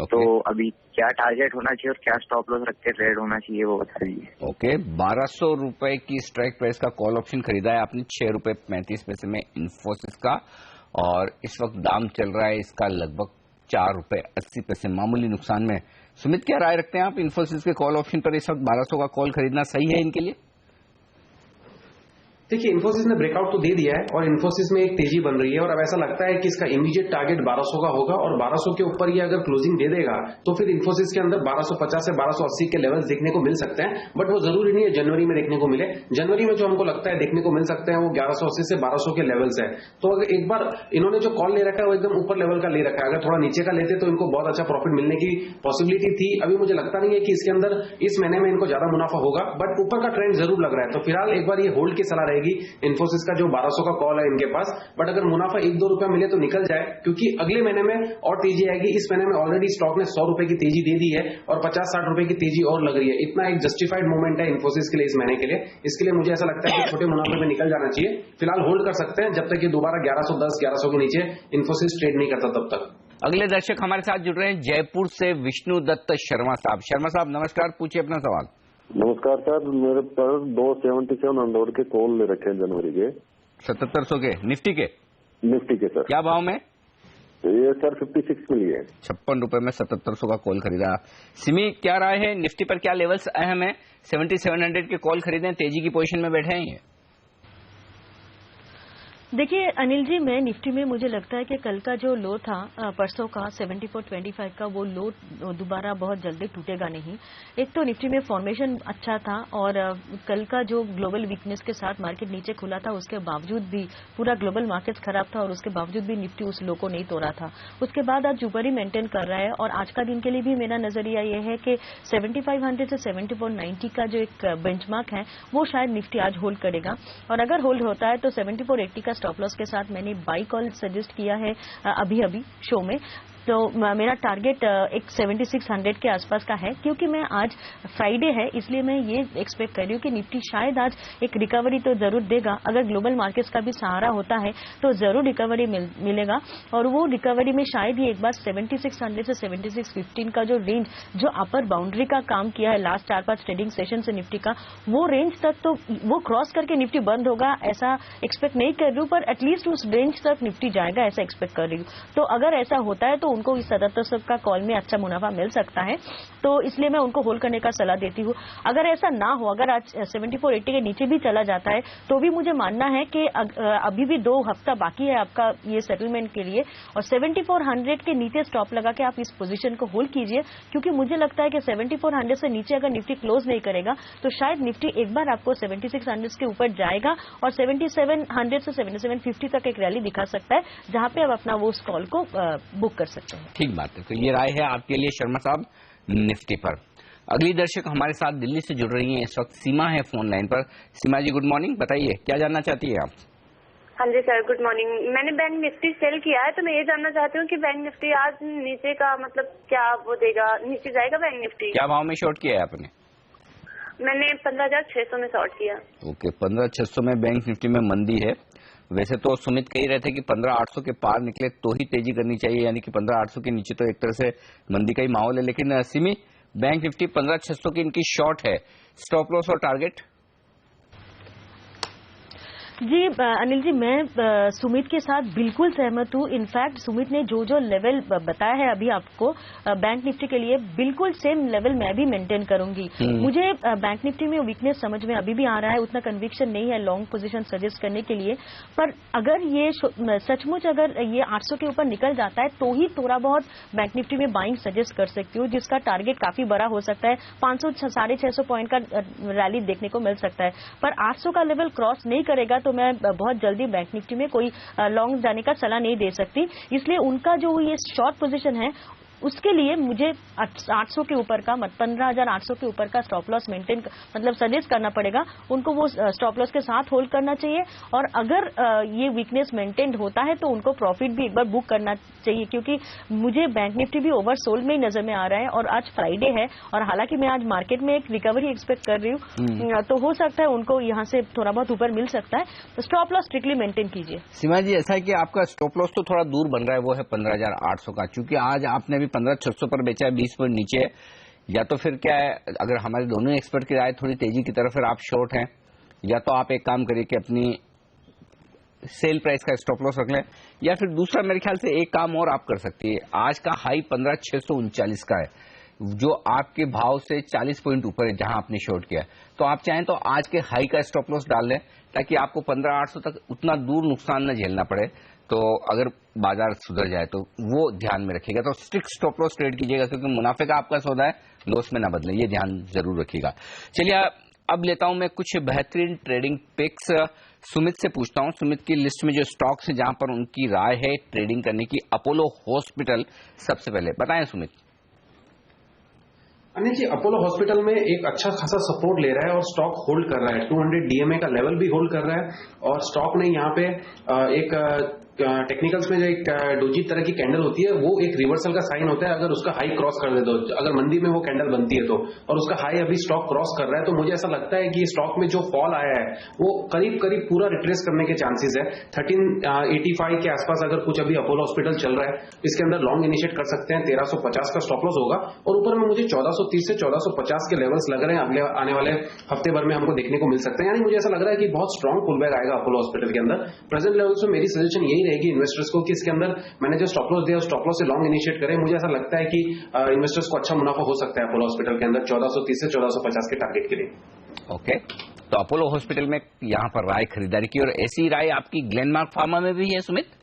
तो अभी क्या टारगेट होना चाहिए और क्या स्टॉप लॉस रख के ट्रेड होना चाहिए वो बता दीजिए। ओके, 1200 रुपए की स्ट्राइक प्राइस का कॉल ऑप्शन खरीदा है आपने 6.35 रुपए में इन्फोसिस का, और इस वक्त दाम चल रहा है इसका लगभग 4.80 रुपए, मामूली नुकसान में। सुमित, क्या राय रखते हैं आप इन्फोसिस के कॉल ऑप्शन पर? इस वक्त 1200 का कॉल खरीदना सही है इनके लिए? देखिए, इन्फोसिस ने ब्रेकआउट तो दे दिया है और इन्फोसिस में एक तेजी बन रही है और अब ऐसा लगता है कि इसका इमीडिएट टारगेट 1200 का होगा और 1200 के ऊपर ये अगर क्लोजिंग दे देगा तो फिर इन्फोसिस के अंदर 1250 से 1280 के लेवल्स देखने को मिल सकते हैं, बट वो जरूरी नहीं है जनवरी में देखने को मिले। जनवरी में जो हमको लगता है देखने को मिल सकते हैं वो 1180 से 1200 के लेवल्स है। तो अगर एक बार इन्होंने जो कॉल ले रखा है वो एकदम ऊपर लेवल का ले रखा है, अगर थोड़ा नीचे का लेते तो इनको बहुत अच्छा प्रॉफिट मिलने की पॉसिबिलिटी थी। अभी मुझे लगता नहीं है कि इसके अंदर इस महीने में इनको ज्यादा मुनाफा होगा, बट ऊपर का ट्रेंड जरूर लग रहा है। तो फिलहाल एक बार ये होल्ड की सलाह रहेगी। इन्फोसिस का जो 1200 का कॉल है इनके पास, बट अगर मुनाफा 1-2 रुपया मिले तो निकल जाए, क्योंकि अगले महीने में और तेजी आएगी। इस महीने में ऑलरेडी स्टॉक ने 100 रुपए की तेजी दे दी है और 50-60 रुपए की तेजी और लग रही है। इतना एक जस्टिफाइड मूवमेंट है इन्फोसिस के लिए इस महीने के लिए। इसके लिए मुझे ऐसा लगता है कि छोटे मुनाफे में निकल जाना चाहिए। फिलहाल होल्ड कर सकते हैं जब तक ये दोबारा 1110-1100 के नीचे इन्फोसिस ट्रेड नहीं करता तब तक। अगले दर्शक हमारे साथ जुड़ रहे हैं जयपुर से विष्णु दत्त शर्मा साहब। शर्मा साहब नमस्कार, पूछिए अपना सवाल। नमस्कार सर, मेरे पास 277 अनलोड के कॉल ले रखे हैं जनवरी के 7700 के निफ्टी के सर। क्या भाव में? ये सर 56 के लिए 56 रुपए में 7700 का कॉल खरीदा। सिमी क्या राय है, निफ्टी पर क्या लेवल्स अहम है? 7700 के कॉल खरीदे, तेजी की पोजीशन में बैठे हैं ये। देखिए अनिल जी, मैं निफ्टी में मुझे लगता है कि कल का जो लो था परसों का 7425 का, वो लो दोबारा बहुत जल्दी टूटेगा नहीं। एक तो निफ्टी में फॉर्मेशन अच्छा था और कल का जो ग्लोबल वीकनेस के साथ मार्केट नीचे खुला था उसके बावजूद भी पूरा ग्लोबल मार्केट खराब था और उसके बावजूद भी निफ्टी उस लो को नहीं तोड़ा था। उसके बाद आज ऊपर ही मेंटेन कर रहा है और आज का दिन के लिए भी मेरा नजरिया ये है कि 7500 से 7490 का जो एक बेंचमार्क है वो शायद निफ्टी आज होल्ड करेगा और अगर होल्ड होता है तो 7480 का स्टॉप लॉस के साथ मैंने बाई कॉल सजेस्ट किया है अभी शो में। तो मेरा टारगेट एक 7600 के आसपास का है, क्योंकि मैं आज फ्राइडे है इसलिए मैं ये एक्सपेक्ट कर रही हूँ कि निफ्टी शायद आज एक रिकवरी तो जरूर देगा। अगर ग्लोबल मार्केट्स का भी सहारा होता है तो जरूर रिकवरी मिलेगा और वो रिकवरी में शायद ही एक बार 7600 से 7615 का जो रेंज, जो अपर बाउंड्री का काम किया है लास्ट 4-5 ट्रेडिंग सेशन से निफ्टी का, वो रेंज तक तो वो क्रॉस करके निफ्टी बंद होगा ऐसा एक्सपेक्ट नहीं कर रही हूँ, पर एटलीस्ट उस रेंज तक निफ्टी जाएगा ऐसा एक्सपेक्ट कर रही हूँ। तो अगर ऐसा होता है तो उनको इस 7700 का कॉल में अच्छा मुनाफा मिल सकता है, तो इसलिए मैं उनको होल्ड करने का सलाह देती हूँ। अगर ऐसा ना हो, अगर आज 7480 के नीचे भी चला जाता है तो भी मुझे मानना है कि अभी भी 2 हफ्ता बाकी है आपका ये सेटलमेंट के लिए और 7400 के नीचे स्टॉप लगा के आप इस पोजीशन को होल्ड कीजिए, क्योंकि मुझे लगता है कि 7400 से नीचे अगर निफ्टी क्लोज नहीं करेगा तो शायद निफ्टी एक बार आपको 7600 के ऊपर जाएगा और 7700 से 7750 तक एक रैली दिखा सकता है, जहां पे आप अपना वो कॉल को बुक कर सकते हैं। ठीक बात है, तो ये राय है आपके लिए शर्मा साहब निफ्टी पर। अगली दर्शक हमारे साथ दिल्ली से जुड़ रही हैं इस वक्त, सीमा है फोन लाइन पर। सीमा जी गुड मॉर्निंग, बताइए क्या जानना चाहती है आप? हाँ जी सर, गुड मॉर्निंग। मैंने बैंक निफ्टी सेल किया है तो मैं ये जानना चाहती हूँ कि बैंक निफ्टी आज नीचे का मतलब क्या वो देगा, नीचे जाएगा बैंक निफ्टी? क्या भाव में शॉर्ट किया है आपने? मैंने 15,600 में शॉर्ट किया। ओके, 15,600 में बैंक निफ्टी में मंदी है। वैसे तो सुमित कह रहे थे कि 15,800 के पार निकले तो ही तेजी करनी चाहिए, यानी कि 15,800 के नीचे तो एक तरह से मंदी का ही माहौल है। लेकिन सिमी, बैंक निफ्टी 15,600 की इनकी शॉर्ट है, स्टॉप लॉस और टारगेट? जी अनिल जी, मैं सुमित के साथ बिल्कुल सहमत हूँ। इनफैक्ट सुमित ने जो जो लेवल बताया है अभी आपको बैंक निफ्टी के लिए, बिल्कुल सेम लेवल मैं भी मेंटेन करूंगी। मुझे बैंक निफ्टी में वीकनेस समझ में अभी भी आ रहा है, उतना कन्विक्शन नहीं है लॉन्ग पोजीशन सजेस्ट करने के लिए, पर अगर ये सचमुच अगर ये 800 के ऊपर निकल जाता है तो ही थोड़ा बहुत बैंक निफ्टी में बाइंग सजेस्ट कर सकती हूँ, जिसका टारगेट काफी बड़ा हो सकता है। 500-650 पॉइंट का रैली देखने को मिल सकता है, पर 800 का लेवल क्रॉस नहीं करेगा तो मैं बहुत जल्दी बैंक निफ्टी में कोई लॉन्ग जाने का सलाह नहीं दे सकती। इसलिए उनका जो ये शॉर्ट पोजीशन है उसके लिए मुझे 800 के ऊपर का 15,800 के ऊपर का स्टॉप लॉस मेंटेन मतलब सजेस्ट करना पड़ेगा उनको, वो स्टॉप लॉस के साथ होल्ड करना चाहिए। और अगर ये वीकनेस मेंटेन होता है तो उनको प्रॉफिट भी एक बार बुक करना चाहिए, क्योंकि मुझे बैंक निफ्टी भी ओवरसोल्ड में ही नजर में आ रहा है और आज फ्राइडे है और हालांकि मैं आज मार्केट में एक रिकवरी एक्सपेक्ट कर रही हूँ, तो हो सकता है उनको यहाँ से थोड़ा बहुत ऊपर मिल सकता है। तो स्टॉप लॉस स्ट्रिक्टली मेंटेन कीजिए। सीमा जी, ऐसा है कि आपका स्टॉप लॉस तो थोड़ा दूर बन रहा है, वो है 15,800 का, क्योंकि आज आपने 15,600 पर बेचा है, 20 पॉइंट नीचे है। या तो फिर क्या है, अगर हमारे दोनों एक्सपर्ट की राय थोड़ी तेजी की तरफ, फिर आप शॉर्ट हैं, या तो आप एक काम करिए कि अपनी सेल प्राइस का स्टॉप लॉस रख लें, या फिर दूसरा मेरे ख्याल से एक काम और आप कर सकती है। आज का हाई 15,639 का है, जो आपके भाव से 40 पॉइंट ऊपर है जहां आपने शॉर्ट किया है, तो आप चाहें तो आज के हाई का स्टॉप लॉस डाल लें ताकि आपको 15,800 तक उतना दूर नुकसान न झेलना पड़े। तो अगर बाजार सुधर जाए तो वो ध्यान में रखिएगा। तो स्ट्रिक्ट स्टॉप लॉस ट्रेड कीजिएगा क्योंकि मुनाफे का आपका सौदा है, लॉस में ना बदले, ये ध्यान जरूर रखिएगा। चलिए अब लेता हूं मैं कुछ बेहतरीन ट्रेडिंग पिक्स। सुमित से पूछता हूं, सुमित की लिस्ट में जो स्टॉक्स है जहां पर उनकी राय है ट्रेडिंग करने की, अपोलो हॉस्पिटल सबसे पहले बताएं सुमित। अनिल जी, अपोलो हॉस्पिटल में एक अच्छा खासा सपोर्ट ले रहा है और स्टॉक होल्ड कर रहा है। 200 DMA का लेवल भी होल्ड कर रहा है और स्टॉक ने यहाँ पे एक टेक्निकल्स में जो एक डोजी तरह की कैंडल होती है वो एक रिवर्सल का साइन होता है। अगर उसका हाई क्रॉस कर दे तो, अगर मंदी में वो कैंडल बनती है तो, और उसका हाई अभी स्टॉक क्रॉस कर रहा है, तो मुझे ऐसा लगता है कि स्टॉक में जो फॉल आया है वो करीब करीब पूरा रिट्रेस करने के चांसेस है। 1385 के आसपास अगर कुछ अभी अपोलो हॉस्पिटल चल रहा है, इसके अंदर लॉन्ग इनिशिएट कर सकते हैं। 1350 का स्टॉप लॉस होगा और ऊपर में मुझे 1430 से 1450 के लेवल्स लग रहे हैं अगले आने वाले हफ्ते भर में हमको देखने को मिल सकते हैं। यानी मुझे ऐसा लग रहा है कि बहुत स्ट्रॉन्ग पुलबैक आएगा अपोलो हॉस्पिटल के अंदर। प्रेजेंट लेवल्स में मेरी सजेशन यही रहेगी इन्वेस्टर्स को कि इसके अंदर मैंने जो स्टॉप लॉस दिया स्टॉप लॉस से लॉन्ग इनिशिएट करें। मुझे ऐसा लगता है कि इन्वेस्टर्स को अच्छा मुनाफा हो सकता है अपोलो हॉस्पिटल के अंदर 1430 से 1450 के टारगेट के लिए। ओके, तो अपोलो हॉस्पिटल में यहां पर राय खरीदारी की, और ऐसी राय आपकी ग्लेनमार्क फार्मा में भी है सुमित?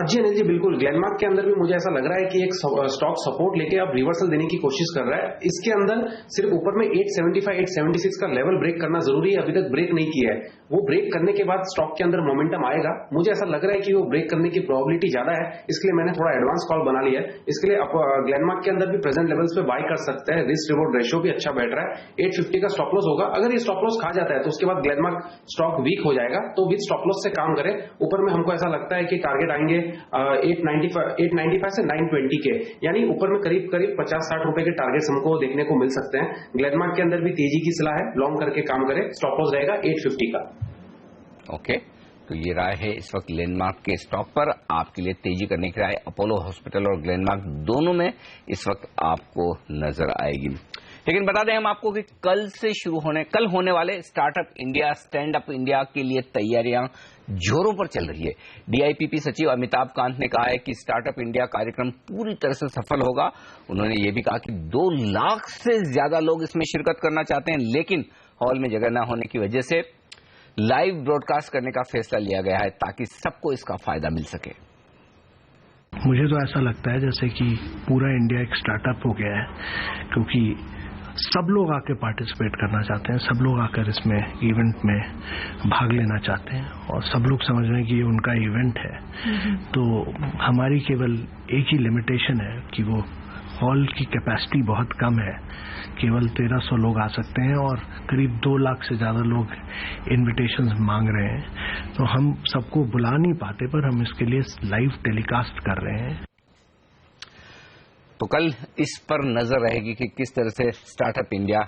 जी अनिल जी, बिल्कुल। ग्लेनमार्क के अंदर भी मुझे ऐसा लग रहा है कि एक स्टॉक सपोर्ट लेके अब रिवर्सल देने की कोशिश कर रहा है। इसके अंदर सिर्फ ऊपर में 875 876 का लेवल ब्रेक करना जरूरी है, अभी तक ब्रेक नहीं किया है। वो ब्रेक करने के बाद स्टॉक के अंदर मोमेंटम आएगा। मुझे ऐसा लग रहा है कि वो ब्रेक करने की प्रोबेबिलिटी ज्यादा है, इसलिए मैंने थोड़ा एडवांस कॉल बना लिया है। इसके लिए ग्लेनमार्क के अंदर भी प्रेजेंट लेवल्स पे बाय कर सकते हैं। रिस्क रिवॉर्ड रेशियो भी अच्छा बैठ रहा है। 850 का स्टॉप लॉस होगा। अगर ये स्टॉप लॉस खा जाता है तो उसके बाद ग्लेनमार्क स्टॉक वीक हो जाएगा, तो विद स्टॉप लॉस से काम करें। ऊपर में हमको ऐसा लगता है कि टारगेट आएंगे 895 से 920 के, यानी ऊपर में करीब करीब 50-60 रुपए के टारगेट्स हमको देखने को मिल सकते हैं। ग्लेनमार्क के अंदर भी तेजी की सलाह है, लॉन्ग करके काम करें। स्टॉप लॉस रहेगा 850 का। ओके, तो ये राय है इस वक्त ग्लेनमार्क के स्टॉक पर। आपके लिए तेजी करने की राय अपोलो हॉस्पिटल और ग्लेनमार्क दोनों में इस वक्त आपको नजर आएगी। लेकिन बता दें हम आपको कि कल होने वाले startup India, stand up India के लिए तैयारियां जोरों पर चल रही है। DIPP सचिव अमिताभ कांत ने कहा है कि स्टार्टअप इंडिया कार्यक्रम पूरी तरह से सफल होगा। उन्होंने ये भी कहा कि 2 लाख से ज्यादा लोग इसमें शिरकत करना चाहते हैं, लेकिन हॉल में जगह न होने की वजह से लाइव ब्रॉडकास्ट करने का फैसला लिया गया है ताकि सबको इसका फायदा मिल सके। मुझे तो ऐसा लगता है जैसे कि पूरा इंडिया एक स्टार्टअप हो गया है, क्योंकि सब लोग आकर पार्टिसिपेट करना चाहते हैं, सब लोग आकर इसमें इवेंट में भाग लेना चाहते हैं और सब लोग समझ रहे हैं कि ये उनका इवेंट है। तो हमारी केवल एक ही लिमिटेशन है कि वो हॉल की कैपेसिटी बहुत कम है, केवल 1300 लोग आ सकते हैं और करीब 2 लाख से ज्यादा लोग इनविटेशंस मांग रहे हैं। तो हम सबको बुला नहीं पाते, पर हम इसके लिए लाइव टेलीकास्ट कर रहे हैं। तो कल इस पर नजर रहेगी कि किस तरह से स्टार्टअप इंडिया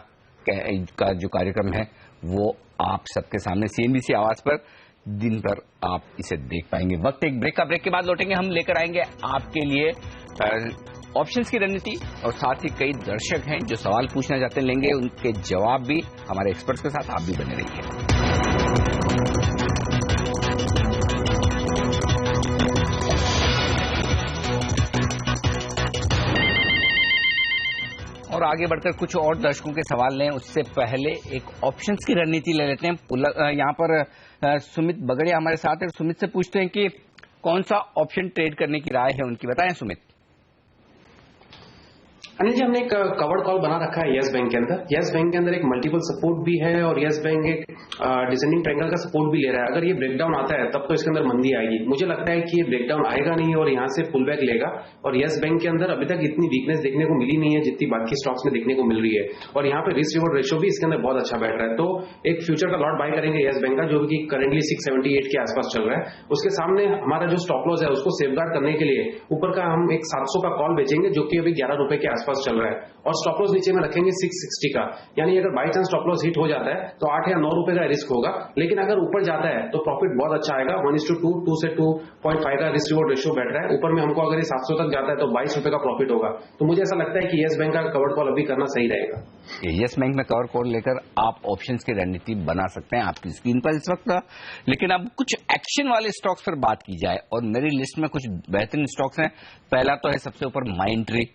का जो कार्यक्रम है वो आप सबके सामने CNBC आवाज पर दिन भर आप इसे देख पाएंगे। वक्त एक ब्रेक का, ब्रेक के बाद लौटेंगे, हम लेकर आएंगे आपके लिए ऑप्शंस की रणनीति और साथ ही कई दर्शक हैं जो सवाल पूछना चाहते हैं, लेंगे उनके जवाब भी हमारे एक्सपर्ट्स के साथ। आप भी बने रहिए। और आगे बढ़कर कुछ और दर्शकों के सवाल लें, उससे पहले एक ऑप्शंस की रणनीति ले लेते हैं। यहाँ पर सुमित बगड़िया हमारे साथ है। सुमित से पूछते हैं कि कौन सा ऑप्शन ट्रेड करने की राय है उनकी, बताएं सुमित। अनिल जी, हमने एक कवर्ड कॉल बना रखा है येस बैंक के अंदर। येस बैंक के अंदर एक मल्टीपल सपोर्ट भी है और येस बैंक एक डिसेंडिंग ट्रायंगल का सपोर्ट भी ले रहा है। अगर ये ब्रेकडाउन आता है तब तो इसके अंदर मंदी आएगी। मुझे लगता है कि ये ब्रेकडाउन आएगा नहीं और यहाँ से पुल बैक लेगा। और येस बैंक के अंदर अभी तक इतनी वीकनेस देखने को मिली नहीं है जितनी बाकी स्टॉक्स में देखने को मिल रही है, और यहाँ पे रिस्क रिवॉर्ड रेशियो भी इसके अंदर बहुत अच्छा बैठ रहा है। तो एक फ्यूचर का लॉट बाय करेंगे येस बैंक का, जो कि करेंटली 678 के आसपास चल रहा है। उसके सामने हमारा जो स्टॉप लॉस है उसको सेफगार्ड करने के लिए ऊपर का हम एक 700 का कॉल बेचेंगे, जो कि अभी 11 रुपए के आसपास चल रहा है, और स्टॉप लॉस नीचे में रखेंगे 660 का। यानी अगर by chance stop loss hit हो जाता है तो 8 या 9 रुपए का रिस्क होगा, लेकिन अगर ऊपर जाता है तो प्रॉफिट बहुत अच्छा आएगा। 1:2, 2 से 2.5 का रिस्क रिवॉर्ड रेशियो बैठ रहा है। ऊपर में हमको अगर ये 700 तक जाता है तो 22 रुपए का प्रॉफिट होगा। तो मुझे ऐसा लगता है कि येस बैंक का कवर्ड कॉल अभी करना सही रहेगा। येस बैंक में कवर कॉल लेकर आप ऑप्शंस की रणनीति बना सकते हैं आपकी स्क्रीन पर इस वक्त। लेकिन अब कुछ एक्शन वाले स्टॉक्स पर बात की जाए, और मेरी लिस्ट में कुछ बेहतरीन स्टॉक्स हैं। पहला तो है सबसे ऊपर माइंडट्री।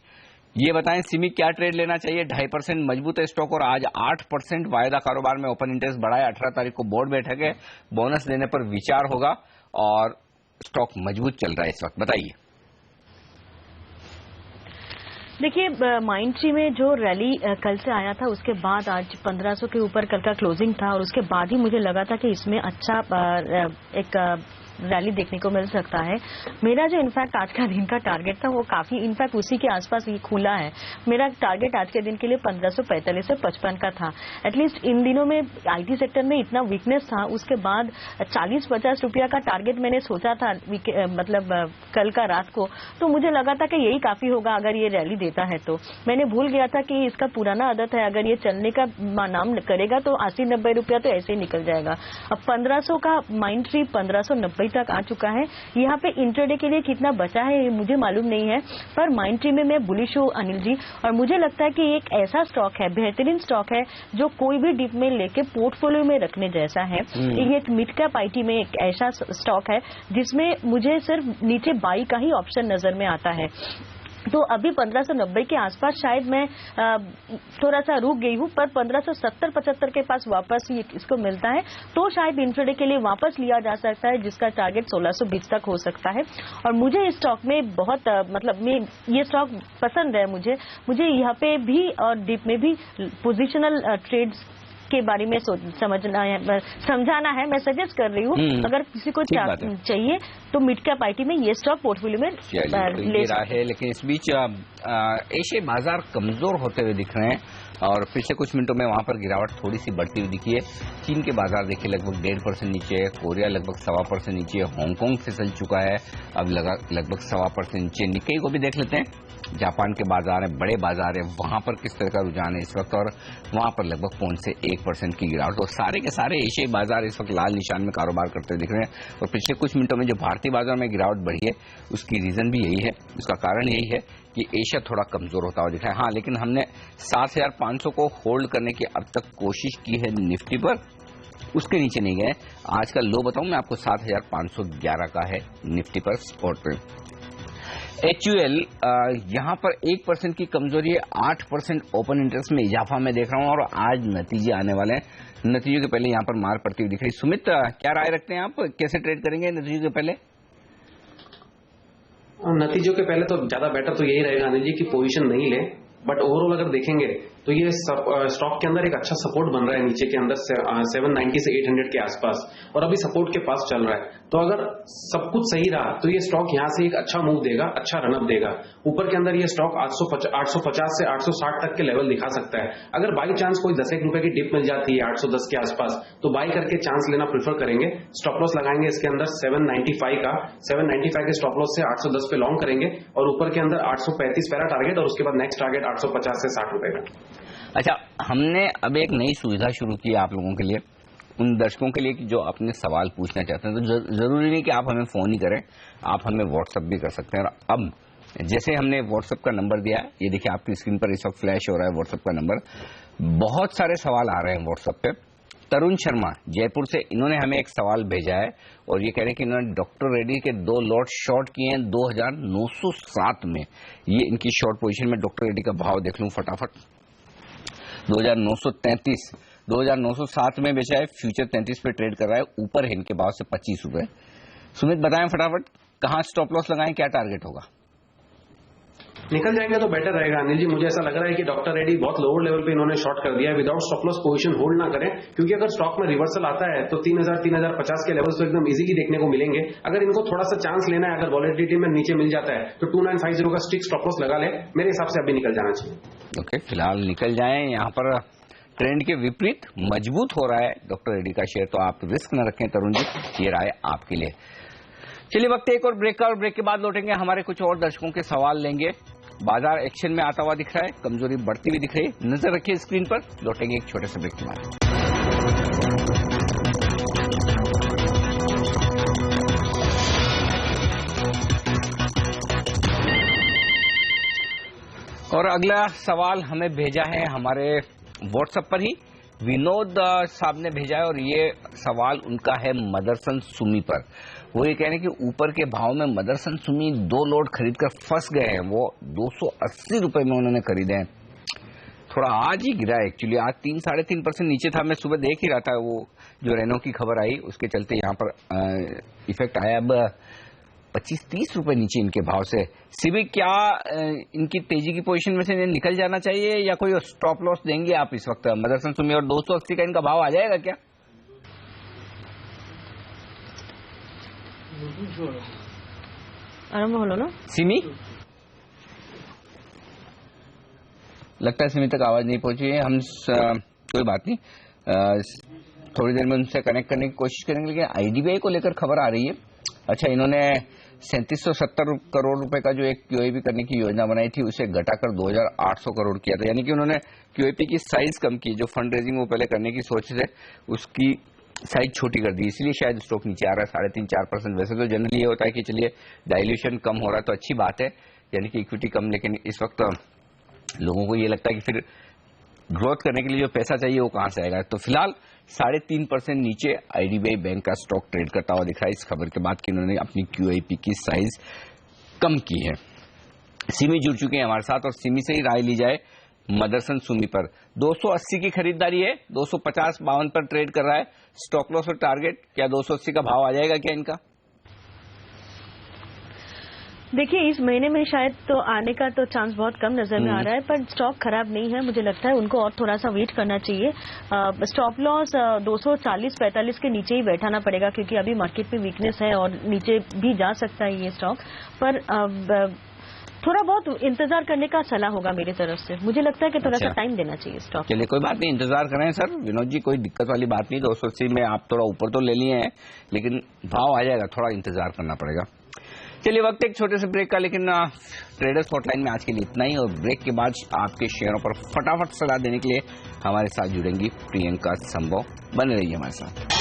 ये बताएं सिमी क्या ट्रेड लेना चाहिए? 2.5% मजबूत है स्टॉक और आज 8% वायदा कारोबार में ओपन इंटरेस्ट बढ़ा है। 18 तारीख को बोर्ड बैठक है, बोनस देने पर विचार होगा और स्टॉक मजबूत चल रहा है इस वक्त। बताइए। देखिए, माइंडट्री में जो रैली कल से आया था उसके बाद आज 1500 के ऊपर कल का क्लोजिंग था और उसके बाद ही मुझे लगा था कि इसमें अच्छा एक रैली देखने को मिल सकता है। मेरा जो इनफैक्ट आज का दिन का टारगेट था वो काफी इनफैक्ट उसी के आसपास ये खुला है। मेरा टारगेट आज के दिन के लिए 1545 से 55 का था। एटलीस्ट इन दिनों में आईटी सेक्टर में इतना वीकनेस था, उसके बाद 40-50 रुपया का टारगेट मैंने सोचा था मतलब कल का रात को, तो मुझे लगा था कि यही काफी होगा अगर ये रैली देता है। तो मैंने भूल गया था कि इसका पुराना आदत है, अगर ये चलने का नाम करेगा तो 80-90 रुपया तो ऐसे ही निकल जाएगा। अब 1500 का माइंडट्री 1590 तक आ चुका है। यहाँ पे इंट्राडे के लिए कितना बचा है मुझे मालूम नहीं है, पर माइंडट्री में मैं बुलिश हूँ अनिल जी, और मुझे लगता है कि एक ऐसा स्टॉक है, बेहतरीन स्टॉक है जो कोई भी डिप में लेके पोर्टफोलियो में रखने जैसा है। ये एक मिड कैप आईटी में एक ऐसा स्टॉक है जिसमें मुझे सिर्फ नीचे बाई का ही ऑप्शन नजर में आता है। तो अभी 1590 के आसपास शायद मैं थोड़ा सा रुक गई हूं, पर 1570-75 के पास वापस इसको मिलता है तो शायद इंट्राडे के लिए वापस लिया जा सकता है, जिसका टारगेट 1620 तक हो सकता है। और मुझे इस स्टॉक में बहुत मतलब ये स्टॉक पसंद है। मुझे यहाँ पे भी और डिप में भी पोजिशनल ट्रेड्स के बारे में समझाना है। मैं सजेस्ट कर रही हूँ अगर किसी को चाहिए तो मिड कैप आईटी में ये स्टॉक पोर्टफोलियो में ले सकते हैं। लेकिन इस बीच एशियाई बाजार कमजोर होते हुए दिख रहे हैं और पिछले कुछ मिनटों में वहां पर गिरावट थोड़ी सी बढ़ती हुई दिखी है। चीन के बाजार देखिए लगभग 1.5% नीचे है, कोरिया लगभग 1.25% नीचे है, हांगकांग फिसल चुका है अब लगभग 1.25% नीचे। निक्केई को भी देख लेते हैं, जापान के बाजार है, बड़े बाजार है, वहां पर किस तरह का रुझान है इस वक्त, और वहां पर लगभग 0.1% की गिरावट। तो सारे के सारे एशियाई बाजार इस वक्त लाल निशान में कारोबार करते दिख रहे हैं। और पिछले कुछ मिनटों में जो भारतीय बाजार में गिरावट बढ़ी है उसकी रीजन भी यही है, उसका कारण यही है कि एशिया थोड़ा कमजोर होता हुआ दिख रहा है। हाँ, लेकिन हमने 7500 को होल्ड करने की अब तक कोशिश की है निफ्टी पर, उसके नीचे नहीं गए। आज का लो बताऊं मैं आपको 7511 का है निफ्टी पर स्पॉट पे। HUL यहां पर 1% की कमजोरी है, 8% ओपन इंटरेस्ट में इजाफा मैं देख रहा हूं और आज नतीजे आने वाले हैं। नतीजों के पहले यहां पर मार पड़ती हुई दिख रही। सुमित, क्या राय रखते हैं आप, कैसे ट्रेड करेंगे नतीजों के पहले? नतीजों के पहले तो ज्यादा बेटर तो यही रहेगा अनिल जी की पोजीशन नहीं ले, बट ओवरऑल अगर देखेंगे तो ये स्टॉक के अंदर एक अच्छा सपोर्ट बन रहा है नीचे के अंदर 790 से 800 के आसपास, और अभी सपोर्ट के पास चल रहा है। तो अगर सब कुछ सही रहा तो ये स्टॉक यहां से एक अच्छा मूव देगा, अच्छा रनअप देगा। ऊपर के अंदर ये स्टॉक 850 से 860 तक के लेवल दिखा सकता है। अगर बाई चांस कोई 10 रुपए की डिप मिल जाती है 810 के आसपास तो बाई करके चांस लेना प्रेफर करेंगे। स्टॉप लॉस लगाएंगे इसके अंदर 795 के स्टॉप लॉस से 810 पे लॉन्ग करेंगे और ऊपर के अंदर 835 पहला टारगेट और उसके बाद नेक्स्ट टारगेट 850 से 60 रुपए का। अच्छा, हमने अब एक नई सुविधा शुरू की है आप लोगों के लिए, उन दर्शकों के लिए कि जो अपने सवाल पूछना चाहते हैं। तो जरूरी नहीं कि आप हमें फोन ही करें, आप हमें व्हाट्सएप भी कर सकते हैं। और अब जैसे हमने व्हाट्सएप का नंबर दिया है, ये देखिए आपकी स्क्रीन पर इस वक्त फ्लैश हो रहा है व्हाट्सएप का नंबर। बहुत सारे सवाल आ रहे हैं व्हाट्सएप पे। तरुण शर्मा जयपुर से, इन्होंने हमें एक सवाल भेजा है और ये कह रहे हैं कि इन्होंने डॉक्टर रेड्डी के 2 लॉट शॉर्ट किए हैं 2907 में। ये इनकी शॉर्ट पोजीशन में डॉक्टर रेड्डी का भाव देख लूं फटाफट, 2933, 2907 में बेचा है, फ्यूचर 33 पे ट्रेड कर रहा है, ऊपर है इनके भाव से 25 रुपए। सुमित बताएं फटाफट कहां स्टॉप लॉस लगाएं, क्या टारगेट होगा? निकल जाएंगे तो बेटर रहेगा अनिल जी। मुझे ऐसा लग रहा है कि डॉक्टर रेड्डी बहुत लोअर लेवल पे इन्होंने शॉर्ट कर दिया है। Without stop loss position hold ना करें, क्योंकि अगर स्टॉक में रिवर्सल आता है तो 3000-3050 के लेवल्स तो एकदम इजीली देखने को मिलेंगे। अगर इनको थोड़ा सा चांस लेना है, अगर वॉलेटिलिटी में नीचे मिल जाता है तो 2950 का स्टिक स्टॉप लॉस लगा ले, मेरे हिसाब से अभी निकल जाना चाहिए। ओके, फिलहाल निकल जाएं। यहाँ पर ट्रेंड के विपरीत मजबूत हो रहा है डॉक्टर रेड्डी का शेयर, तो आप रिस्क न रखें तरुण जी, ये राय आपके लिए। चलिए वक्त एक और ब्रेक का, और ब्रेक के बाद लौटेंगे, हमारे कुछ और दर्शकों के सवाल लेंगे। बाजार एक्शन में आता हुआ दिख रहा है, कमजोरी बढ़ती हुई दिख रही है, नजर रखिए स्क्रीन पर। लौटेंगे एक छोटे से ब्रेक के बाद। और अगला सवाल हमें भेजा है हमारे व्हाट्सएप पर ही विनोद साहब ने भेजा है और ये सवाल उनका है मदरसन सुमी पर। वो ये कह रहे हैं कि ऊपर के भाव में मदरसन सुमी 2 लोड खरीद कर फंस गए हैं। वो 280 रुपए में उन्होंने खरीदे हैं। थोड़ा आज ही गिरा है एक्चुअली, आज 3-3.5% नीचे था। मैं सुबह देख ही रहा था, वो जो रेनो की खबर आई उसके चलते यहाँ पर इफेक्ट आया। अब 25-30 रुपए नीचे इनके भाव से। सिविक क्या इनकी तेजी की पोजीशन में से निकल जाना चाहिए या कोई स्टॉप लॉस देंगे आप इस वक्त मदरसन सुमी? और 280 का इनका भाव आ जाएगा क्या? आरंभ हो ना सिमी, लगता है सिमी तक आवाज नहीं पहुंची है। हम कोई बात नहीं, थोड़ी देर में उनसे कनेक्ट करने की कोशिश करेंगे। लेकिन आईडीबीआई को लेकर खबर आ रही है। अच्छा, इन्होंने 3770 करोड़ रुपए का जो एक क्यूआईपी करने की योजना बनाई थी उसे घटाकर 2800 करोड़ किया था। यानी कि उन्होंने क्यूआईपी की साइज कम की। जो फंड रेजिंग वो पहले करने की सोच थे उसकी साइज छोटी कर दी, इसलिए शायद स्टॉक नीचे आ रहा है 3.5-4%। वैसे तो जनरली ये होता है कि चलिए डाइल्यूशन कम हो रहा है तो अच्छी बात है, यानी कि इक्विटी कम। लेकिन इस वक्त लोगों को ये लगता है कि फिर ग्रोथ करने के लिए जो पैसा चाहिए वो कहां से आएगा। तो फिलहाल 3.5% नीचे आईडीबीआई बैंक का स्टॉक ट्रेड करता हुआ दिख रहा है इस खबर के बाद कि उन्होंने अपनी क्यूआईपी की साइज कम की है। सिमी जुड़ चुके हैं हमारे साथ और सिमी से ही राय ली जाए मदरसन सुमी पर। 280 की खरीदारी है, 250-52 पर ट्रेड कर रहा है। स्टॉप लॉस और टारगेट क्या 280 का भाव आ जाएगा क्या इनका? देखिए, इस महीने में शायद तो आने का तो चांस बहुत कम नजर में आ रहा है, पर स्टॉक खराब नहीं है। मुझे लगता है उनको और थोड़ा सा वेट करना चाहिए। स्टॉप लॉस 240-45 के नीचे ही बैठाना पड़ेगा, क्योंकि अभी मार्केट में वीकनेस है और नीचे भी जा सकता है ये स्टॉक। पर थोड़ा बहुत इंतजार करने का सलाह होगा मेरी तरफ से। मुझे लगता है कि थोड़ा सा टाइम देना चाहिए स्टॉक। चलिए, कोई बात नहीं, इंतजार करें सर। विनोद जी, कोई दिक्कत वाली बात नहीं। 280 में आप थोड़ा ऊपर तो ले लिए हैं, लेकिन भाव आ जाएगा, थोड़ा इंतजार करना पड़ेगा। चलिए, वक्त एक छोटे से ब्रेक का, लेकिन ट्रेडर्स हॉटलाइन में आज के लिए इतना ही। और ब्रेक के बाद आपके शेयरों पर फटाफट सलाह देने के लिए हमारे साथ जुड़ेंगी प्रियंका संभव। बने रहिए हमारे साथ।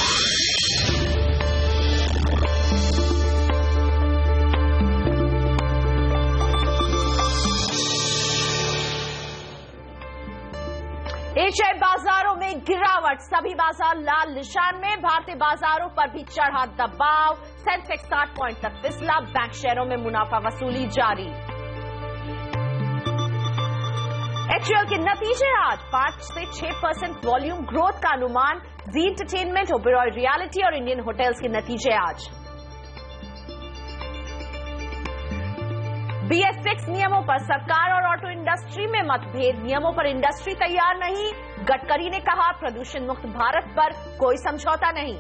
एशियाई बाजारों में गिरावट, सभी बाजार लाल निशान में। भारतीय बाजारों पर भी चढ़ा दबाव। सेंसेक्स 60 पॉइंट तक फिसला। बैंक शेयरों में मुनाफा वसूली जारी। एचयूएल के नतीजे आज 5 से 6% वॉल्यूम ग्रोथ का अनुमान। जी एंटरटेनमेंट, ओबेरॉय रियलिटी और इंडियन होटल्स के नतीजे आज। BS6 नियमों पर सरकार और ऑटो इंडस्ट्री में मतभेद। नियमों पर इंडस्ट्री तैयार नहीं। गडकरी ने कहा प्रदूषण मुक्त भारत पर कोई समझौता नहीं।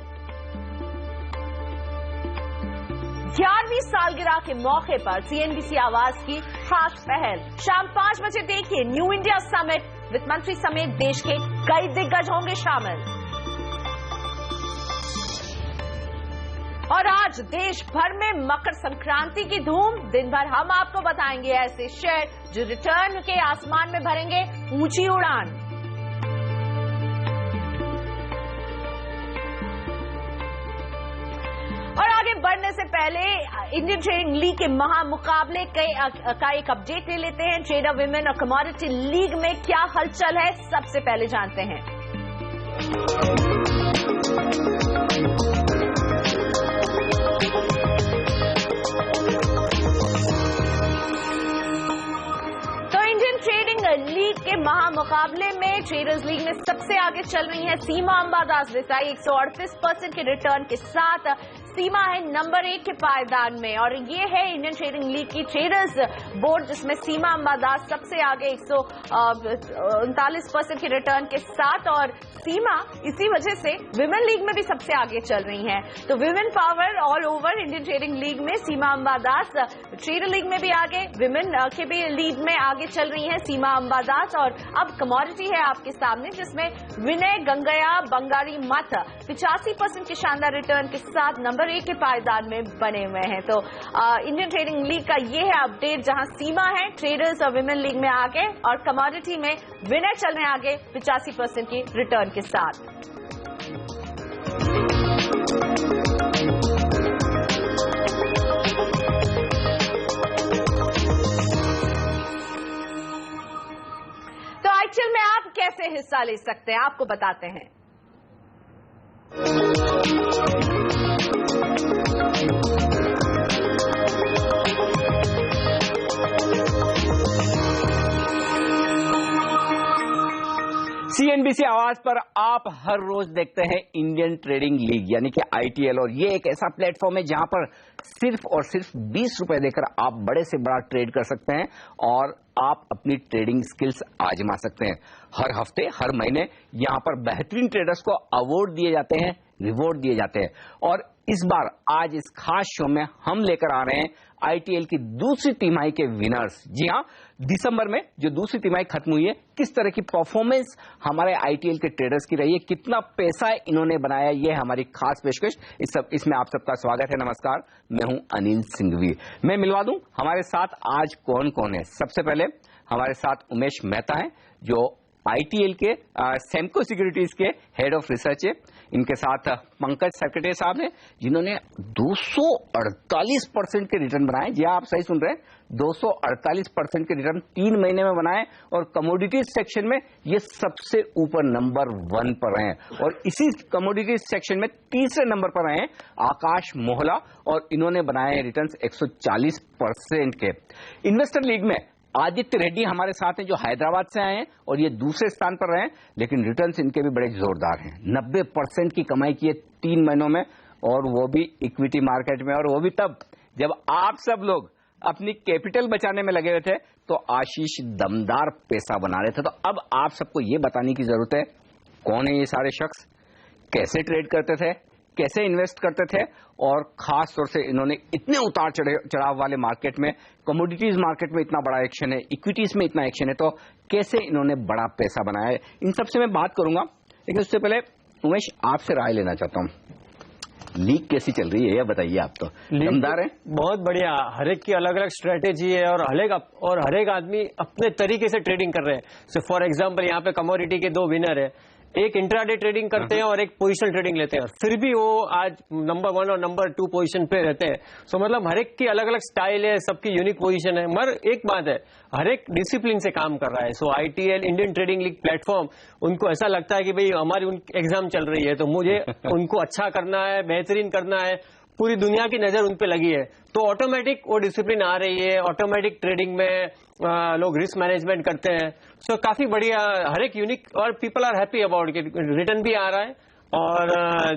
11वीं सालगिरह के मौके पर CNBC आवाज की खास पहल। शाम 5 बजे देखिए न्यू इंडिया समिट। वित्त मंत्री समेत देश के कई दिग्गज होंगे शामिल। और आज देश भर में मकर संक्रांति की धूम। दिन भर हम आपको बताएंगे ऐसे शेयर जो रिटर्न के आसमान में भरेंगे ऊंची उड़ान। और आगे बढ़ने से पहले इंडियन ट्रेडिंग लीग के महामुकाबले का एक अपडेट ले लेते हैं। ट्रेडर विमेन और कमोडिटी लीग में क्या हलचल है, सबसे पहले जानते हैं। लीग के महामुकाबले में ट्रेडर्स लीग में सबसे आगे चल रही है सीमा अंबादास देसाई 138% के रिटर्न के साथ। सीमा है नंबर 1 के पायदान में और ये है इंडियन ट्रेडिंग लीग की ट्रेडर्स बोर्ड, जिसमें सीमा अंबादास सबसे आगे 139% के रिटर्न के साथ। और सीमा इसी वजह से विमेन लीग में भी सबसे आगे चल रही हैं। तो women power all over Indian trading league में सीमा अंबादास ट्रेडर लीग में भी आगे, विमेन के भी लीग में आगे चल रही हैं सीमा अंबादास। और अब कमोडिटी है आपके सामने, जिसमें विनय गंगया बंगारी मथ 85% के शानदार रिटर्न के साथ नंबर 1 के पायदान में बने हुए हैं। तो इंडियन ट्रेडिंग लीग का ये है अपडेट, जहां सीमा है ट्रेडर्स और विमेन लीग में आगे और कमोडिटी में विनय चल रहे हैं आगे 85% की रिटर्न के साथ। तो आईपीएल में आप कैसे हिस्सा मजा ले सकते हैं, आपको बताते हैं। CNBC आवाज पर आप हर रोज देखते हैं इंडियन ट्रेडिंग लीग यानी कि ITL, और ये एक ऐसा प्लेटफॉर्म है जहां पर सिर्फ और सिर्फ 20 रुपए देकर आप बड़े से बड़ा ट्रेड कर सकते हैं और आप अपनी ट्रेडिंग स्किल्स आजमा सकते हैं। हर हफ्ते, हर महीने यहां पर बेहतरीन ट्रेडर्स को अवार्ड दिए जाते हैं, रिवॉर्ड दिए जाते हैं, और इस बार आज इस खास शो में हम लेकर आ रहे हैं ITL की दूसरी तिमाही के विनर्स। जी हां, दिसंबर में जो दूसरी तिमाही खत्म हुई है, किस तरह की परफॉर्मेंस हमारे ITL के ट्रेडर्स की रही है, कितना पैसा इन्होंने बनाया, ये हमारी खास पेशकश। इसमें आप सबका स्वागत है। नमस्कार, मैं हूं अनिल सिंघवी। मैं मिलवा दूं हमारे साथ आज कौन कौन है। सबसे पहले हमारे साथ उमेश मेहता हैं जो ITL के सेमको सिक्योरिटीज के हेड ऑफ रिसर्च है। इनके साथ पंकज सरकटे साहब हैं जिन्होंने 248% के रिटर्न बनाए। जी आप सही सुन रहे हैं, 248% के रिटर्न 3 महीने में बनाए, और कमोडिटीज सेक्शन में ये सबसे ऊपर नंबर 1 पर रहे हैं। और इसी कमोडिटीज सेक्शन में तीसरे नंबर पर रहे हैं आकाश मोहला, और इन्होंने बनाए रिटर्न 140% के। इन्वेस्टर लीग में आदित्य रेड्डी हमारे साथ हैं जो हैदराबाद से आए हैं और ये दूसरे स्थान पर रहे हैं, लेकिन रिटर्न्स इनके भी बड़े जोरदार हैं। 90% की कमाई की है 3 महीनों में, और वो भी इक्विटी मार्केट में, और वो भी तब जब आप सब लोग अपनी कैपिटल बचाने में लगे हुए थे तो आशीष दमदार पैसा बना रहे थे। तो अब आप सबको ये बताने की जरूरत है कौन है ये सारे शख्स, कैसे ट्रेड करते थे, कैसे इन्वेस्ट करते थे, और खास तौर से इन्होंने इतने उतार चढ़ाव वाले मार्केट में, कमोडिटीज मार्केट में इतना बड़ा एक्शन है, इक्विटीज में इतना एक्शन है, तो कैसे इन्होंने बड़ा पैसा बनाया है, इन सबसे मैं बात करूंगा। लेकिन उससे पहले उमेश, आपसे राय लेना चाहता हूं। लीग कैसी चल रही है ये बताइए। आप तो दमदार है। बहुत बढ़िया, हर एक की अलग अलग स्ट्रेटेजी है और हर एक आदमी अपने तरीके से ट्रेडिंग कर रहे हैं। सो फॉर एग्जांपल यहाँ पे कमोडिटी के 2 विनर है, एक इंट्राडे ट्रेडिंग करते हैं और एक पोजीशनल ट्रेडिंग लेते हैं, और फिर भी वो आज नंबर 1 और नंबर 2 पोजीशन पे रहते हैं। सो मतलब हर एक की अलग अलग स्टाइल है, सबकी यूनिक पोजीशन है, मगर एक बात है, हर एक डिसिप्लिन से काम कर रहा है। सो ITL Indian trading league platform, उनको ऐसा लगता है कि भाई हमारी एग्जाम चल रही है तो मुझे उनको अच्छा करना है, बेहतरीन करना है, पूरी दुनिया की नजर उन पे लगी है, तो ऑटोमेटिक वो डिसिप्लिन आ रही है। ऑटोमेटिक ट्रेडिंग में लोग रिस्क मैनेजमेंट करते हैं। सो काफी बढ़िया, हर एक यूनिक, और people are happy about it. Return भी आ रहा है और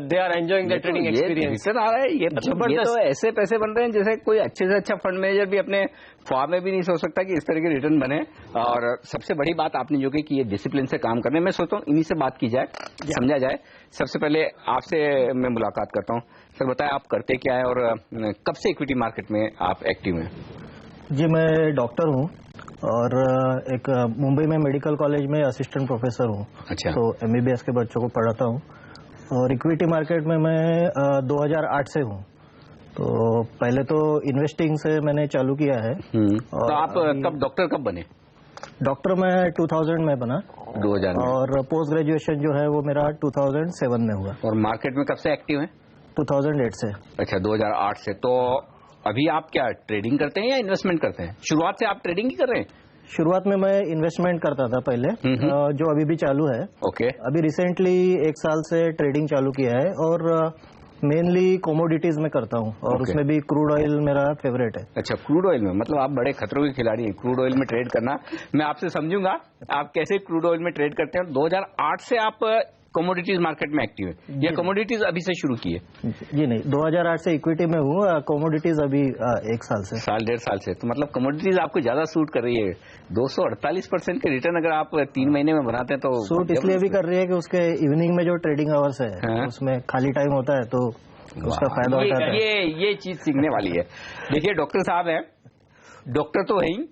they are enjoying the trading experience. Return आ रहा है, ये तो ऐसे पैसे बन रहे हैं जैसे कोई अच्छे से अच्छा फंड मैनेजर भी अपने फॉर्म में भी नहीं सोच सकता कि इस तरह के रिटर्न बने। और सबसे बड़ी बात आपने जो की कि ये डिसिप्लिन से काम करने, मैं सोचता हूँ इन्हीं से बात की जाए, समझा जाए। सबसे पहले आपसे मैं मुलाकात करता हूँ। सर बताएं आप करते क्या है और कब से इक्विटी मार्केट में आप एक्टिव हैं? जी मैं डॉक्टर हूँ और एक मुंबई में मेडिकल कॉलेज में असिस्टेंट प्रोफेसर हूँ। अच्छा। तो MBBS के बच्चों को पढ़ाता हूँ, और इक्विटी मार्केट में मैं 2008 से हूँ। तो पहले तो इन्वेस्टिंग से मैंने चालू किया है। तो आप कब डॉक्टर कब बने? डॉक्टर मैं 2000 में बना, 2000 में। और पोस्ट ग्रेजुएशन जो है वो मेरा 2007 में हुआ। और मार्केट में कब से एक्टिव है? 2008 से। अच्छा, 2008 से। तो अभी आप क्या ट्रेडिंग करते हैं या इन्वेस्टमेंट करते हैं? शुरुआत से आप ट्रेडिंग ही कर रहे हैं? शुरुआत में मैं इन्वेस्टमेंट करता था पहले, जो अभी भी चालू है। ओके। अभी रिसेंटली 1 साल से ट्रेडिंग चालू किया है, और मेनली कमोडिटीज में करता हूँ, और उसमें भी क्रूड ऑयल मेरा फेवरेट है। अच्छा, क्रूड ऑयल में, मतलब आप बड़े खतरों के खिलाड़ी हैं क्रूड ऑयल में ट्रेड करना। मैं आपसे समझूंगा आप कैसे क्रूड ऑयल में ट्रेड करते हैं। 2008 से आप कमोडिटीज मार्केट में एक्टिव है या कमोडिटीज अभी से शुरू की है? जी नहीं, 2008 से इक्विटी में हूँ, कमोडिटीज अभी 1 साल से। साल 1.5 साल से। तो मतलब कमोडिटीज आपको ज्यादा सूट कर रही है। 248% के रिटर्न अगर आप 3 महीने में बनाते हैं तो सूट इसलिए भी कर रही है कि उसके इवनिंग में जो ट्रेडिंग आवर्स है उसमें खाली टाइम होता है, तो उसका फायदा उठाता है। ये चीज सीखने वाली है। देखिए डॉक्टर साहब हैं, डॉक्टर तो है ही,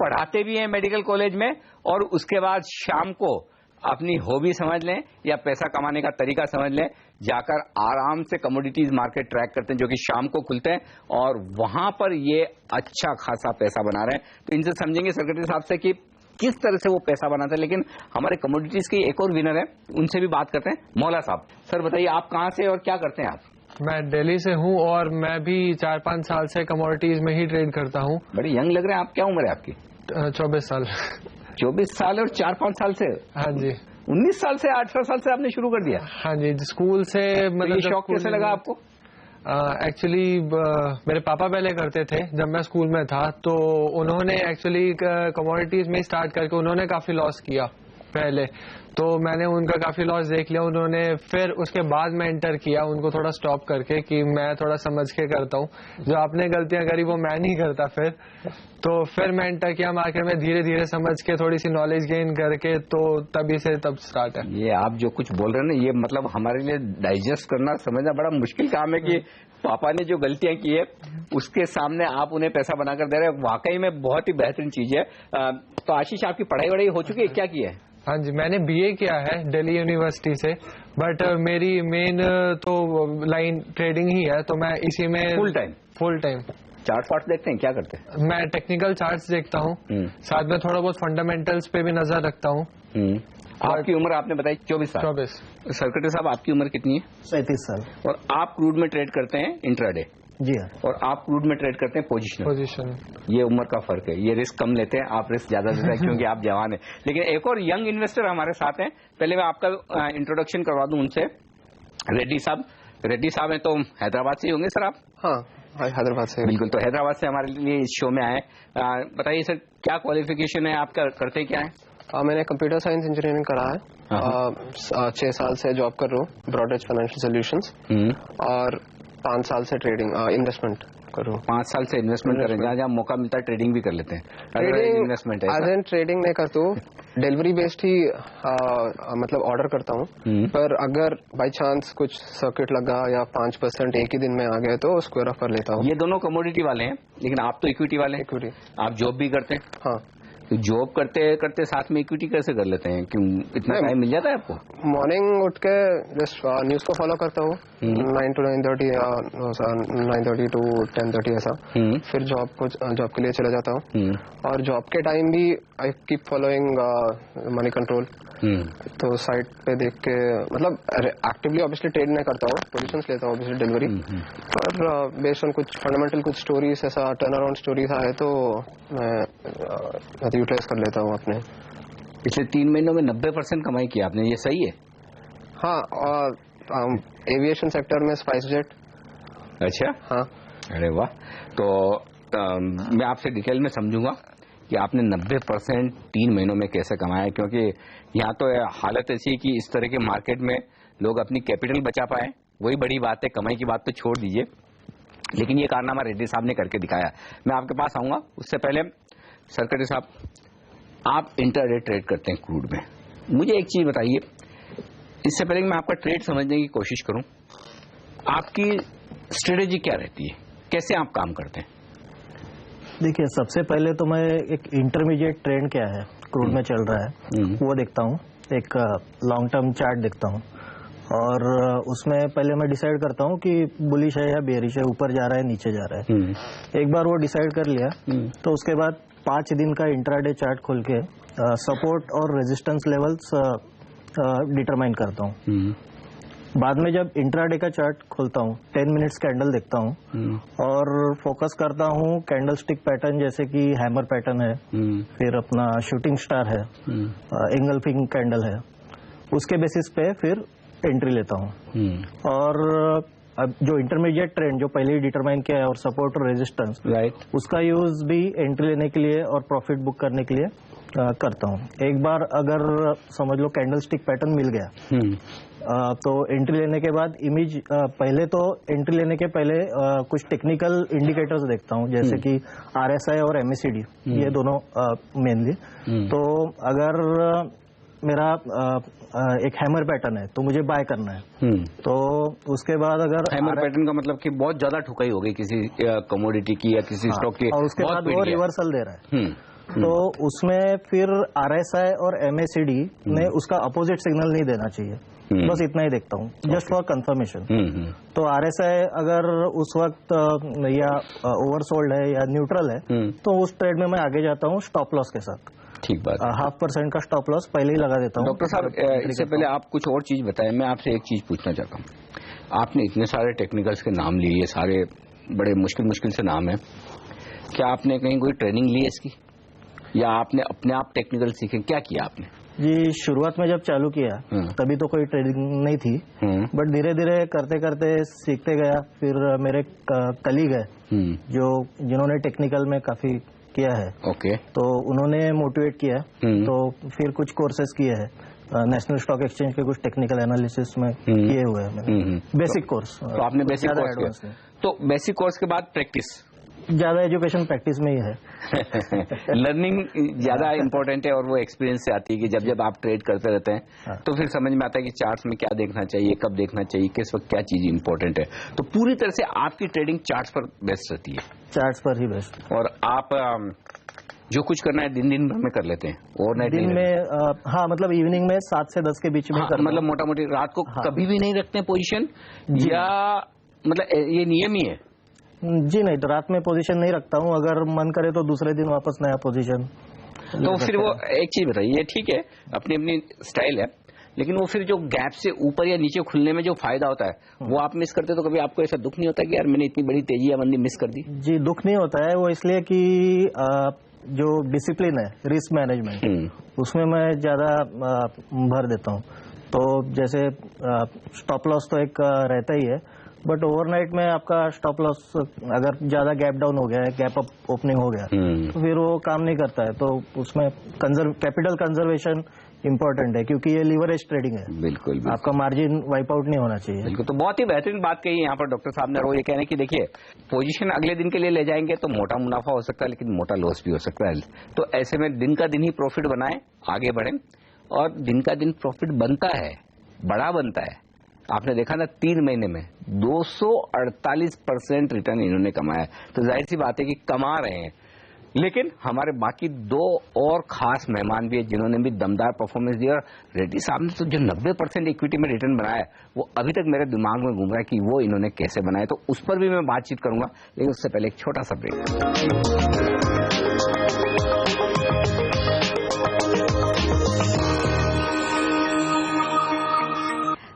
पढ़ाते भी हैं मेडिकल कॉलेज में, और उसके बाद शाम को अपनी हॉबी समझ लें या पैसा कमाने का तरीका समझ लें, जाकर आराम से कमोडिटीज मार्केट ट्रैक करते हैं जो कि शाम को खुलते हैं, और वहां पर ये अच्छा खासा पैसा बना रहे हैं। तो इनसे समझेंगे सेक्रेटरी साहब से कि किस तरह से वो पैसा बनाते हैं। लेकिन हमारे कमोडिटीज के एक और विनर है, उनसे भी बात करते हैं। मौला साहब, सर बताइए आप कहाँ से और क्या करते हैं आप? मैं दिल्ली से हूँ और मैं भी 4-5 साल से कमोडिटीज में ही ट्रेड करता हूँ। बड़ी यंग लग रहे हैं आप, क्या उम्र है आपकी? 24 साल। 24 साल और 4-5 साल से? हाँ जी। 19 साल से 18 साल से आपने शुरू कर दिया? हाँ जी, स्कूल से। मतलब ये शौक कैसे लगा आपको? एक्चुअली मेरे पापा पहले करते थे जब मैं स्कूल में था, तो उन्होंने एक्चुअली कमोडिटीज में स्टार्ट करके उन्होंने काफी लॉस किया पहले, तो मैंने उनका काफी लॉस देख लिया। उन्होंने फिर उसके बाद मैं एंटर किया उनको थोड़ा स्टॉप करके कि मैं थोड़ा समझ के करता हूँ, जो आपने गलतियां करी वो मैं नहीं करता। फिर मैं एंटर किया मार्केट में, धीरे धीरे समझ के थोड़ी सी नॉलेज गेन करके, तो तभी से तब स्टार्ट है। ये आप जो कुछ बोल रहे हैं ना, ये मतलब हमारे लिए डाइजेस्ट करना समझना बड़ा मुश्किल काम है कि पापा ने जो गलतियां की है उसके सामने आप उन्हें पैसा बनाकर दे रहे हैं। वाकई में बहुत ही बेहतरीन चीज है। तो आशीष, आपकी पढ़ाई वढ़ाई हो चुकी है, क्या किया है? हाँ जी, मैंने बीए किया है दिल्ली यूनिवर्सिटी से, बट मेरी मेन तो लाइन ट्रेडिंग ही है, तो मैं इसी में फुल टाइम। चार्ट वार्ट देखते हैं, क्या करते हैं? मैं टेक्निकल चार्ट्स देखता हूँ, साथ में थोड़ा बहुत फंडामेंटल्स पे भी नजर रखता हूँ। आपकी उम्र आपने बताई 24 साल। 24। सेक्रेटरी साहब, आपकी उम्र कितनी है? 37 साल। और आप क्रूड में ट्रेड करते हैं इंट्राडे? जी हाँ। और आप क्रूड में ट्रेड करते हैं पोजीशन। ये उम्र का फर्क है, ये रिस्क कम लेते हैं, आप रिस्क ज्यादा लेते हैं क्योंकि आप जवान हैं। लेकिन एक और यंग इन्वेस्टर हमारे साथ हैं, पहले मैं आपका इंट्रोडक्शन करवा दूं उनसे। रेड्डी साहब हैं, तो हैदराबाद से ही होंगे सर आप? हाँ, हैदराबाद से। बिल्कुल, तो हैदराबाद से हमारे लिए इस शो में आए। बताइए सर, क्या क्वालिफिकेशन है आपका, करते क्या है? मैंने कंप्यूटर साइंस इंजीनियरिंग करा है। 6 साल से जॉब कर रहा हूँ ब्रॉडरेज फाइनेंशियल सॉल्यूशंस, और 5 साल से ट्रेडिंग इन्वेस्टमेंट कर रहा हूँ। 5 साल से इन्वेस्टमेंट कर रहे हैं, जहाँ मौका मिलता है ट्रेडिंग भी कर लेते हैं। इन्वेस्टमेंट है, ट्रेडिंग नहीं करता हूँ, डिलीवरी बेस्ड ही मतलब ऑर्डर करता हूँ। पर अगर बाई चांस कुछ सर्किट लगा या 5% एक ही दिन में आ गए तो स्क्वायर ऑफ कर लेता हूँ। ये दोनों कमोडिटी वाले हैं, लेकिन आप तो इक्विटी वाले हैं। इक्विटी। आप जॉब भी करते हैं? हाँ। तो जॉब करते करते साथ में इक्विटी कैसे कर लेते हैं? क्यों इतना टाइम मिल जाता है आपको? मॉर्निंग उठ के जस्ट न्यूज को फॉलो करता हूँ 9 to 9:30 या 9:30 to 10:30 ऐसा। फिर जॉब के लिए चला जाता हूँ, और जॉब के टाइम भी I keep following money control. तो साइट पे देख के, मतलब एक्टिवली ऑब्वियसली ट्रेड नहीं करता हूँ, पोजीशंस लेता हूँ ऑब्वियसली डिलीवरी, और बेस्ड ऑन कुछ फंडामेंटल कुछ स्टोरीज ऐसा टर्न अराउंड स्टोरीज आए तो मैं यूटिलाइज कर लेता हूँ अपने। पिछले 3 महीनों में 90% कमाई की आपने, ये सही है? हाँ, और एविएशन सेक्टर में स्पाइस जेट। अच्छा, हाँ। अरे वाह। तो मैं आपसे डिटेल में समझूंगा कि आपने 90% 3 महीनों में कैसे कमाया, क्योंकि यहाँ तो हालत ऐसी है कि इस तरह के मार्केट में लोग अपनी कैपिटल बचा पाए, वही बड़ी बात है। कमाई की बात तो छोड़ दीजिए, लेकिन ये कारनामा रेड्डी साहब ने करके दिखाया। मैं आपके पास आऊंगा, उससे पहले सेक्रेटरी साहब, आप इंटरडे ट्रेड करते हैं क्रूड में, मुझे एक चीज बताइए, इससे पहले मैं आपका ट्रेड समझने की कोशिश करूं, आपकी स्ट्रेटेजी क्या रहती है, कैसे आप काम करते हैं? देखिए, सबसे पहले तो मैं एक इंटरमीडिएट ट्रेंड क्या है क्रूड में चल रहा है वो देखता हूँ, एक लॉन्ग टर्म चार्ट देखता हूँ, और उसमें पहले मैं डिसाइड करता हूँ कि बुलिश है या बेरिश है, ऊपर जा रहा है नीचे जा रहा है। एक बार वो डिसाइड कर लिया तो उसके बाद 5 दिन का इंट्राडे चार्ट खोल के सपोर्ट और रेजिस्टेंस लेवल्स डिटरमाइन करता हूँ। बाद में जब इंट्राडे का चार्ट खोलता हूँ, 10 मिनट्स कैंडल देखता हूँ और फोकस करता हूँ कैंडल स्टिक पैटर्न, जैसे कि हैमर पैटर्न है, फिर अपना शूटिंग स्टार है, एंगल्फिंग कैंडल है, उसके बेसिस पे फिर एंट्री लेता हूँ। और अब जो इंटरमीडिएट ट्रेंड जो पहले ही डिटरमाइन किया है और सपोर्ट और रेजिस्टेंस, उसका यूज भी एंट्री लेने के लिए और प्रॉफिट बुक करने के लिए करता हूँ। एक बार अगर समझ लो कैंडल स्टिक पैटर्न मिल गया तो एंट्री लेने के बाद इमेज, पहले तो एंट्री लेने के पहले कुछ टेक्निकल इंडिकेटर्स देखता हूँ, जैसे कि RSI और MACD, ये दोनों मेनली। तो अगर मेरा एक हैमर पैटर्न है तो मुझे बाय करना है, तो उसके बाद अगर हैमर पैटर्न का मतलब कि बहुत ज्यादा ठुकाई हो गई किसी कमोडिटी की या किसी स्टॉक की, और उसके बाद वो रिवर्सल दे रहा है, तो उसमें फिर RSI और MACD में उसका अपोजिट सिग्नल नहीं देना चाहिए, बस इतना ही देखता हूँ, जस्ट फॉर कंफर्मेशन। तो RSI अगर उस वक्त या ओवरसोल्ड है या न्यूट्रल है तो उस ट्रेड में मैं आगे जाता हूँ स्टॉप लॉस के साथ। ठीक बात। 0.5% का स्टॉप लॉस पहले ही लगा देता हूँ। डॉक्टर साहब, इससे पहले आप कुछ और चीज बताएं, मैं आपसे एक चीज पूछना चाहता हूँ। आपने इतने सारे टेक्निकल्स के नाम लिए, सारे बड़े मुश्किल से नाम है, क्या आपने कहीं कोई ट्रेनिंग ली है इसकी, या आपने अपने आप टेक्निकल सीखे, क्या किया आपने? जी शुरुआत में जब चालू किया तभी तो कोई ट्रेडिंग नहीं थी, बट धीरे धीरे करते करते सीखते गया। फिर मेरे कलीग है जिन्होंने टेक्निकल में काफी किया है, तो उन्होंने मोटिवेट किया, तो फिर कुछ कोर्सेज किए हैं नेशनल स्टॉक एक्सचेंज के, कुछ टेक्निकल एनालिसिस में किए हुए हैं मैंने। Basic course. तो आपने बेसिक कोर्स किया, तो बेसिक कोर्स के बाद प्रैक्टिस, ज्यादा एजुकेशन प्रैक्टिस में ही है। लर्निंग ज्यादा इंपॉर्टेंट है और वो एक्सपीरियंस से आती है कि जब जब आप ट्रेड करते रहते हैं तो फिर समझ में आता है कि चार्ट्स में क्या देखना चाहिए, कब देखना चाहिए, किस वक्त क्या चीज इंपॉर्टेंट है। तो पूरी तरह से आपकी ट्रेडिंग चार्ट्स पर बेस्ट रहती है? चार्ट्स पर ही बेस्ट। और आप जो कुछ करना है दिन भर में कर लेते हैं, ओवरनाइट दिन में? हाँ, मतलब इवनिंग में 7 से 10 के बीच में। मतलब मोटा मोटी रात को कभी भी नहीं रखते पोजीशन, या मतलब ये नियम ही है? जी नहीं, तो रात में पोजीशन नहीं रखता हूँ, अगर मन करे तो दूसरे दिन वापस नया पोजीशन। तो फिर वो एक चीज बताइए, ये ठीक है अपनी अपनी स्टाइल है, लेकिन वो फिर जो गैप से ऊपर या नीचे खुलने में जो फायदा होता है वो आप मिस करते, तो कभी आपको ऐसा दुख नहीं होता कि यार मैंने इतनी बड़ी तेजी या मंदी मिस कर दी? जी दुख नहीं होता है, वो इसलिए कि जो डिसिप्लिन है रिस्क मैनेजमेंट, उसमें मैं ज्यादा भर देता हूँ। तो जैसे स्टॉप लॉस तो एक रहता ही है, बट ओवरनाइट में आपका स्टॉप लॉस अगर ज्यादा गैप डाउन हो गया है, गैप अप ओपनिंग हो गया, तो फिर वो काम नहीं करता है। तो उसमें कैपिटल कंजर्वेशन इंपॉर्टेंट है, क्योंकि ये लीवरेज ट्रेडिंग है। बिल्कुल, आपका मार्जिन वाइप आउट नहीं होना चाहिए। बिल्कुल, तो बहुत ही बेहतरीन बात कही यहाँ पर डॉक्टर साहब ने। वो ये कह रहे हैं कि देखिए पोजीशन अगले दिन के लिए ले जाएंगे तो मोटा मुनाफा हो सकता है, लेकिन मोटा लॉस भी हो सकता है। तो ऐसे में दिन का दिन ही प्रॉफिट बनाएं, आगे बढ़ें, और दिन का दिन प्रॉफिट बनता है, बड़ा बनता है। आपने देखा ना 3 महीने में 248% रिटर्न इन्होंने कमाया, तो जाहिर सी बात है कि कमा रहे हैं। लेकिन हमारे बाकी 2 और खास मेहमान भी है जिन्होंने भी दमदार परफॉर्मेंस दिया। और रेड्डी साहब ने तो जो 90% इक्विटी में रिटर्न बनाया वो अभी तक मेरे दिमाग में घूम रहा है कि वो इन्होंने कैसे बनाया, तो उस पर भी मैं बातचीत करूंगा, लेकिन उससे पहले एक छोटा सा ब्रेक।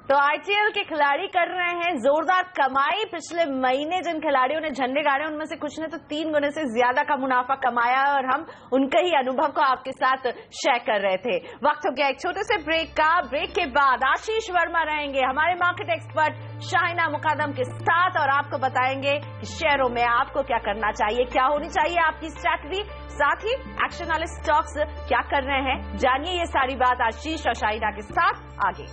तो आईटीएल के खिलाड़ी कर रहे हैं जोरदार कमाई। पिछले महीने जिन खिलाड़ियों ने झंडे गाड़े उनमें से कुछ ने तो 3 गुने से ज्यादा का मुनाफा कमाया, और हम उनके ही अनुभव को आपके साथ शेयर कर रहे थे। वक्त हो गया एक छोटे से ब्रेक का। ब्रेक के बाद आशीष वर्मा रहेंगे हमारे मार्केट एक्सपर्ट शाहिना मुकादम के साथ, और आपको बताएंगे कि शेयरों में आपको क्या करना चाहिए, क्या होनी चाहिए आपकी स्ट्रैटेजी, साथ ही एक्शन वाले स्टॉक्स क्या कर रहे हैं। जानिए ये सारी बात आशीष और शाहिना के साथ आगे।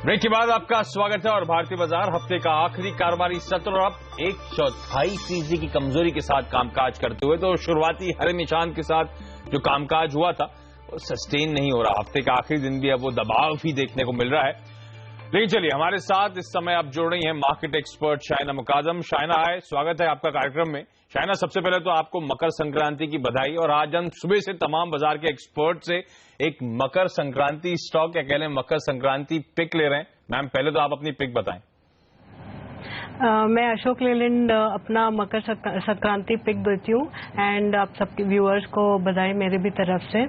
ब्रेक के बाद आपका स्वागत है। और भारतीय बाजार हफ्ते का आखिरी कारोबारी सत्र और अब 1/4% की कमजोरी के साथ कामकाज करते हुए, तो शुरुआती हरे निशान के साथ जो कामकाज हुआ था वो सस्टेन नहीं हो रहा। हफ्ते का आखिरी दिन भी अब वो दबाव ही देखने को मिल रहा है। लेकिन चलिए, हमारे साथ इस समय आप जुड़ रही हैं मार्केट एक्सपर्ट शाहिना मुकादम। शाहिना, हाय, स्वागत है आपका कार्यक्रम में। शाहिना, सबसे पहले तो आपको मकर संक्रांति की बधाई। और आज हम सुबह से तमाम बाजार के एक्सपर्ट से एक मकर संक्रांति स्टॉक या कह लें मकर संक्रांति पिक ले रहे हैं। मैम, पहले तो आप अपनी पिक बताएं। मैं अशोक लेलैंड अपना मकर संक्रांति पिक देती हूँ, एंड आप सबके व्यूअर्स को बधाई मेरी भी तरफ से।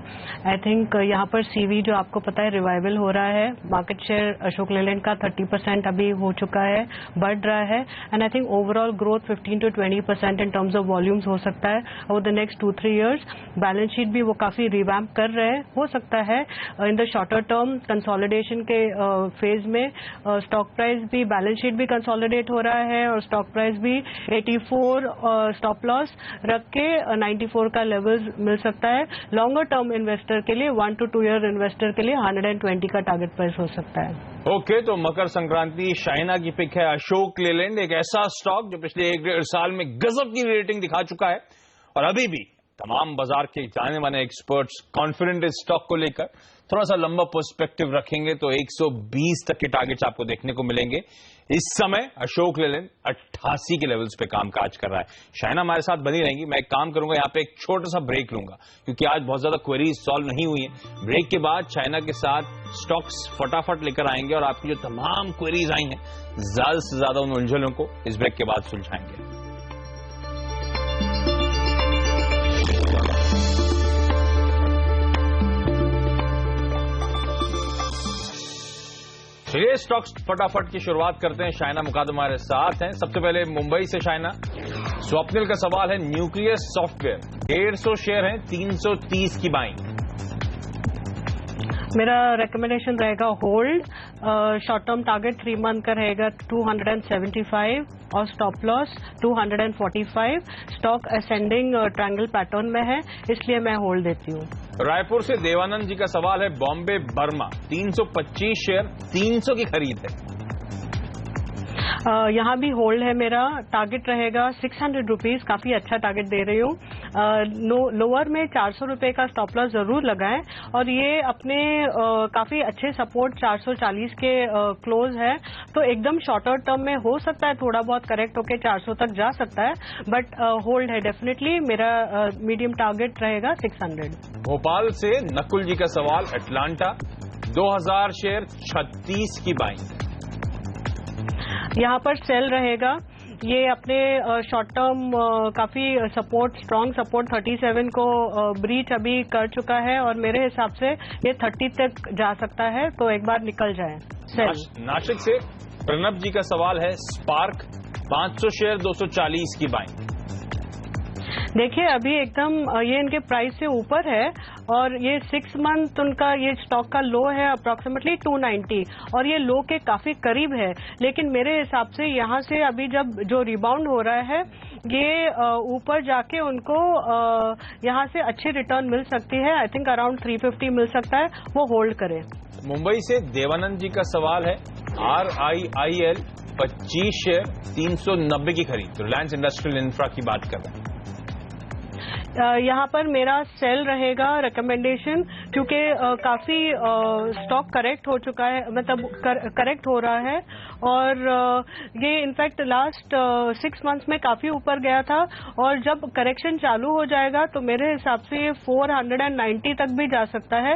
आई थिंक यहाँ पर सीवी जो आपको पता है रिवाइवल हो रहा है। मार्केट शेयर अशोक लेलैंड का 30% अभी हो चुका है, बढ़ रहा है, and I think overall growth 15 to 20% in terms of volumes हो सकता है over the next 2-3 years. Balance sheet भी वो काफी रिवैम्प कर रहे हैं। हो सकता है in the shorter term consolidation के फेज में स्टॉक प्राइस भी, बैलेंस शीट भी कंसोलिडेट हो रहा है और स्टॉक प्राइस भी 84 स्टॉप लॉस रख के 94 का लेवल मिल सकता है। लॉन्गर टर्म इन्वेस्टर के लिए 1 to 2 ईयर इन्वेस्टर के लिए 120 का टारगेट प्राइस हो सकता है। ओके, तो मकर संक्रांति शाहिना की पिक है अशोक लेलैंड, एक ऐसा स्टॉक जो पिछले 1-1.5 साल में गजब की रेटिंग दिखा चुका है और अभी भी तमाम बाजार के जाने माने एक्सपर्ट्स कॉन्फिडेंट इस स्टॉक को लेकर। थोड़ा सा लंबा पर्सपेक्टिव रखेंगे तो 120 तक के टारगेट्स आपको देखने को मिलेंगे। इस समय अशोक लेलैंड 88 के लेवल्स पे कामकाज कर रहा है। शाहिना हमारे साथ बनी रहेंगी। मैं एक काम करूंगा, यहाँ पे एक छोटा सा ब्रेक लूंगा क्योंकि आज बहुत ज्यादा क्वेरीज सॉल्व नहीं हुई है। ब्रेक के बाद शाहिना के साथ स्टॉक्स फटाफट लेकर आएंगे और आपकी जो तमाम क्वेरीज आई हैं ज्यादा से ज्यादा उन उलझनों को इस ब्रेक के बाद सुलझाएंगे। चलिए स्टॉक्स फटाफट की शुरुआत करते हैं। शाहिना मुकादम हमारे साथ हैं। सबसे पहले मुंबई से शाहिना, स्वप्निल का सवाल है न्यूक्लियस सॉफ्टवेयर 150 शेयर हैं 330 की बाइंग। मेरा रिकमेंडेशन रहेगा hold. Short term target 3 month का रहेगा 275 और stop loss 245। Stock ascending triangle pattern में है, इसलिए मैं होल्ड देती हूँ। रायपुर से देवानंद जी का सवाल है बॉम्बे बर्मा 325 शेयर 300 की खरीद है। यहाँ भी होल्ड है मेरा। टारगेट रहेगा 600 रुपीज, काफी अच्छा टारगेट दे रही हूँ। लोअर में 400 रुपए का स्टॉप लॉस जरूर लगाएं और ये अपने काफी अच्छे सपोर्ट 440 के क्लोज है, तो एकदम शॉर्टर टर्म में हो सकता है थोड़ा बहुत करेक्ट होके 400 तक जा सकता है, बट होल्ड है डेफिनेटली। मेरा मीडियम टारगेट रहेगा 600। भोपाल से नकुल जी का सवाल अटलांटा 2000 शेयर 36 की बाइंग। यहाँ पर सेल रहेगा। ये अपने शॉर्ट टर्म काफी सपोर्ट, स्ट्रांग सपोर्ट 37 को ब्रीच अभी कर चुका है और मेरे हिसाब से ये 30 तक जा सकता है, तो एक बार निकल जाए सेल। नासिक से प्रणब जी का सवाल है स्पार्क 500 शेयर 240 की बाइंग। देखिए अभी एकदम ये इनके प्राइस से ऊपर है और ये 6 मंथ उनका ये स्टॉक का लो है अप्रोक्सीमेटली 290 और ये लो के काफी करीब है, लेकिन मेरे हिसाब से यहाँ से अभी जब जो रिबाउंड हो रहा है ये ऊपर जाके उनको यहाँ से अच्छी रिटर्न मिल सकती है। आई थिंक अराउंड 350 मिल सकता है, वो होल्ड करें। मुंबई से देवानंद जी का सवाल है RIIL 25 शेयर 390 की खरीद। रिलायंस इंडस्ट्रियल इंफ्रा की बात कर रहे हैं। यहाँ पर मेरा सेल रहेगा रिकमेंडेशन, क्योंकि काफी स्टॉक करेक्ट हो चुका है, मतलब करेक्ट हो रहा है और ये इनफैक्ट लास्ट 6 मंथ्स में काफी ऊपर गया था और जब करेक्शन चालू हो जाएगा तो मेरे हिसाब से ये 490 तक भी जा सकता है,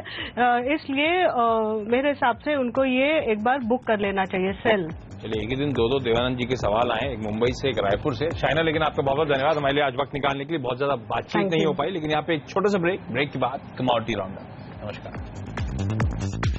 इसलिए मेरे हिसाब से उनको ये एक बार बुक कर लेना चाहिए सेल। चलिए एक ही दिन दो देवानंद जी के सवाल आए, एक मुंबई से एक रायपुर से। शाइना लेकिन आपका बहुत बहुत धन्यवाद हमारे लिए आज वक्त निकालने के लिए। बहुत ज्यादा बातचीत नहीं हो पाई, लेकिन यहाँ पे एक छोटा सा ब्रेक के बाद कमोडिटी राउंडअप। नमस्कार।